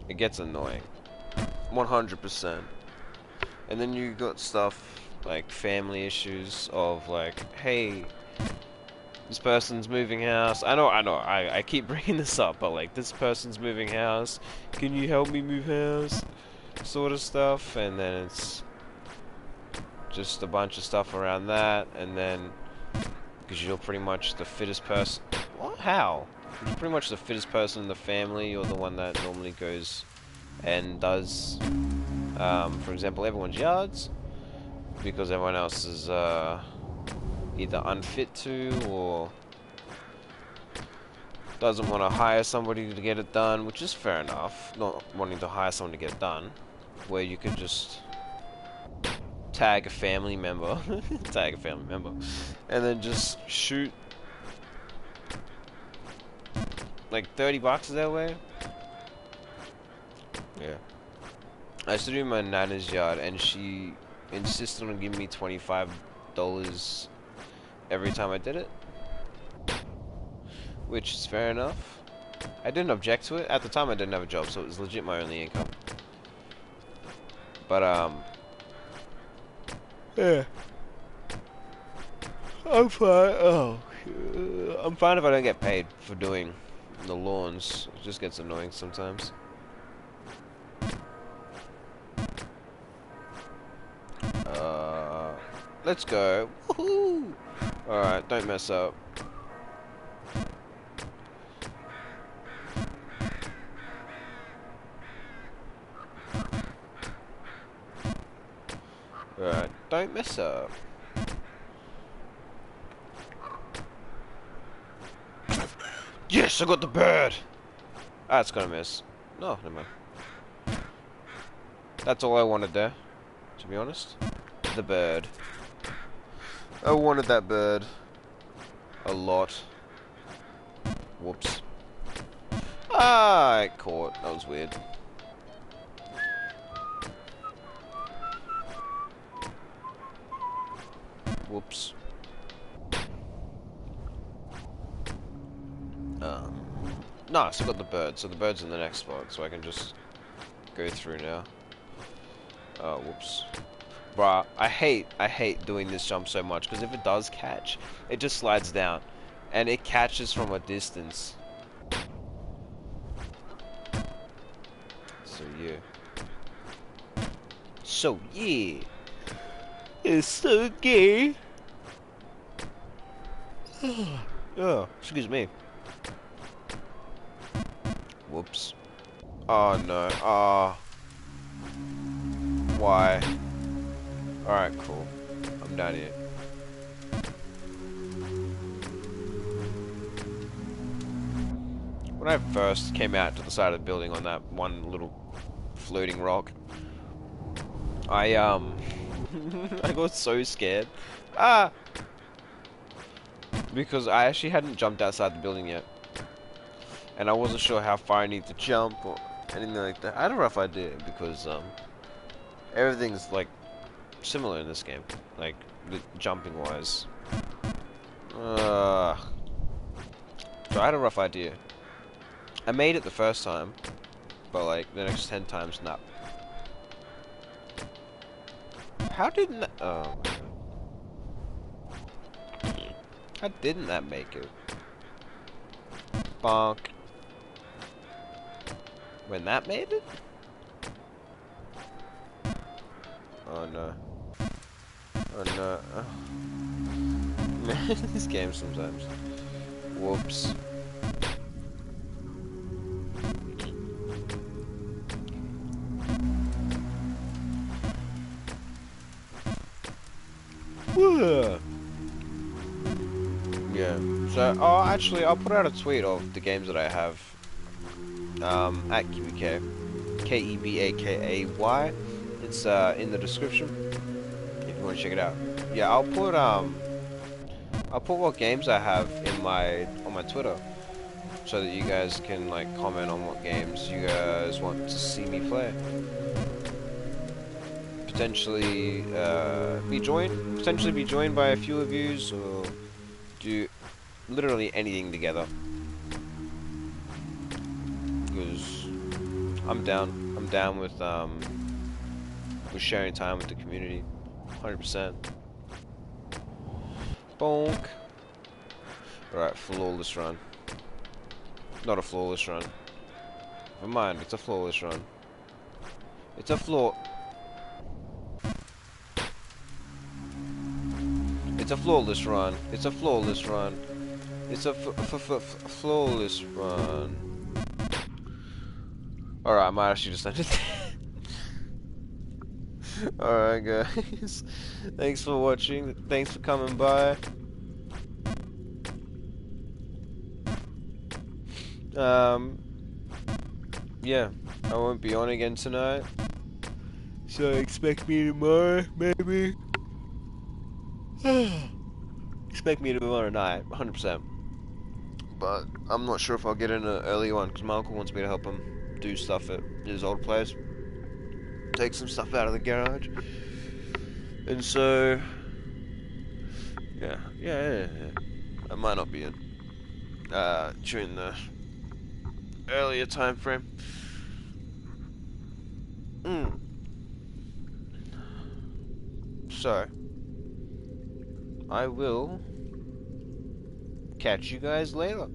Speaker 1: it gets annoying. 100%. And then you got stuff like family issues of like, hey, this person's moving house. I know, I keep bringing this up, but like, this person's moving house. Can you help me move house? Sort of stuff. And then it's just a bunch of stuff around that. And then, because you're pretty much the fittest person. What? How? You're pretty much the fittest person in the family. You're the one that normally goes and does, for example, everyone's yards. Because everyone else is, either unfit to or doesn't want to hire somebody to get it done, which is fair enough. Not wanting to hire someone to get it done, where you could just tag a family member, and then just shoot like 30 bucks that way. Yeah, I used to do my nana's yard, and she insisted on giving me $25 every time I did it, which is fair enough. I didn't object to it. At the time I didn't have a job, so it was legit my only income. But yeah, I'm fine. Oh, I'm fine if I don't get paid for doing the lawns. It just gets annoying sometimes. Let's go. Woohoo! Alright, don't mess up. Alright, don't mess up. Yes, I got the bird! Ah, it's gonna miss. No, never mind. That's all I wanted there, to be honest. The bird. I wanted that bird a lot. Whoops. Ah, I caught. That was weird. Whoops. No, I still got the bird, so the bird's in the next spot, so I can just go through now. Oh, whoops. Bruh, I hate doing this jump so much, because if it does catch, it just slides down. And it catches from a distance. So, yeah. So, yeah. It's so gay. Oh, excuse me. Whoops. Oh, no. Oh. Why? Alright, cool. I'm down here. When I first came out to the side of the building on that one little floating rock, I I got so scared. Ah! Because I actually hadn't jumped outside the building yet. And I wasn't sure how far I need to jump or anything like that. I had a rough idea because everything's like similar in this game, like jumping wise. So I had a rough idea. I made it the first time, but like the next 10 times, not. How didn't that? Oh my god. How didn't that make it? Bonk. When that made it? Oh no. Oh no. Oh. Man, this game sometimes. Whoops. Whoa. Yeah. So, oh, actually, I'll put out a tweet of the games that I have. At Kebakay. Kebakay. It's in the description if you want to check it out. Yeah, I'll put what games I have in on my Twitter, so that you guys can like comment on what games you guys want to see me play. Potentially be joined by a few of yous, or do literally anything together. Because I'm down. I'm down with sharing time with the community. 100%. Bonk. Alright, flawless run. Not a flawless run. Never mind, it's a flawless run. It's a It's a flawless run. It's a flawless run. It's a flawless run. Alright, I might actually just end it. Alright, guys. Thanks for watching. Thanks for coming by. Yeah, I won't be on again tonight. So expect me tomorrow, maybe. Expect me tomorrow night, 100%. But I'm not sure if I'll get in an early one, because my uncle wants me to help him do stuff at his old place. Take some stuff out of the garage. And so, yeah. I might not be in during the earlier time frame. So, I will catch you guys later.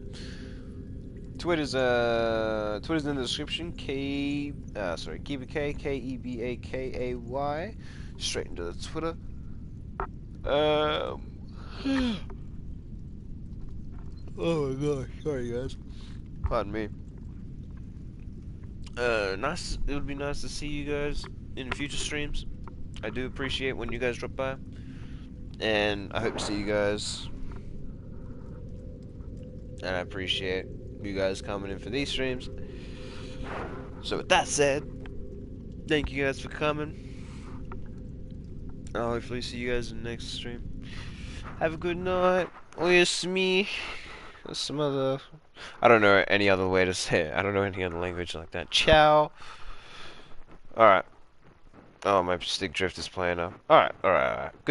Speaker 1: Twitter's in the description. Kebakay, Kebakay. Straight into the Twitter. Oh my gosh, sorry guys. Pardon me. Nice. It would be nice to see you guys in future streams. I do appreciate when you guys drop by, and I hope to see you guys. And I appreciate you guys coming in for these streams. So with that said, thank you guys for coming. I'll hopefully see you guys in the next stream. Have a good night. Oyasumi. Some other... I don't know any other way to say it. I don't know any other language like that. Ciao. Alright. Oh, my stick drift is playing up. Alright. Good.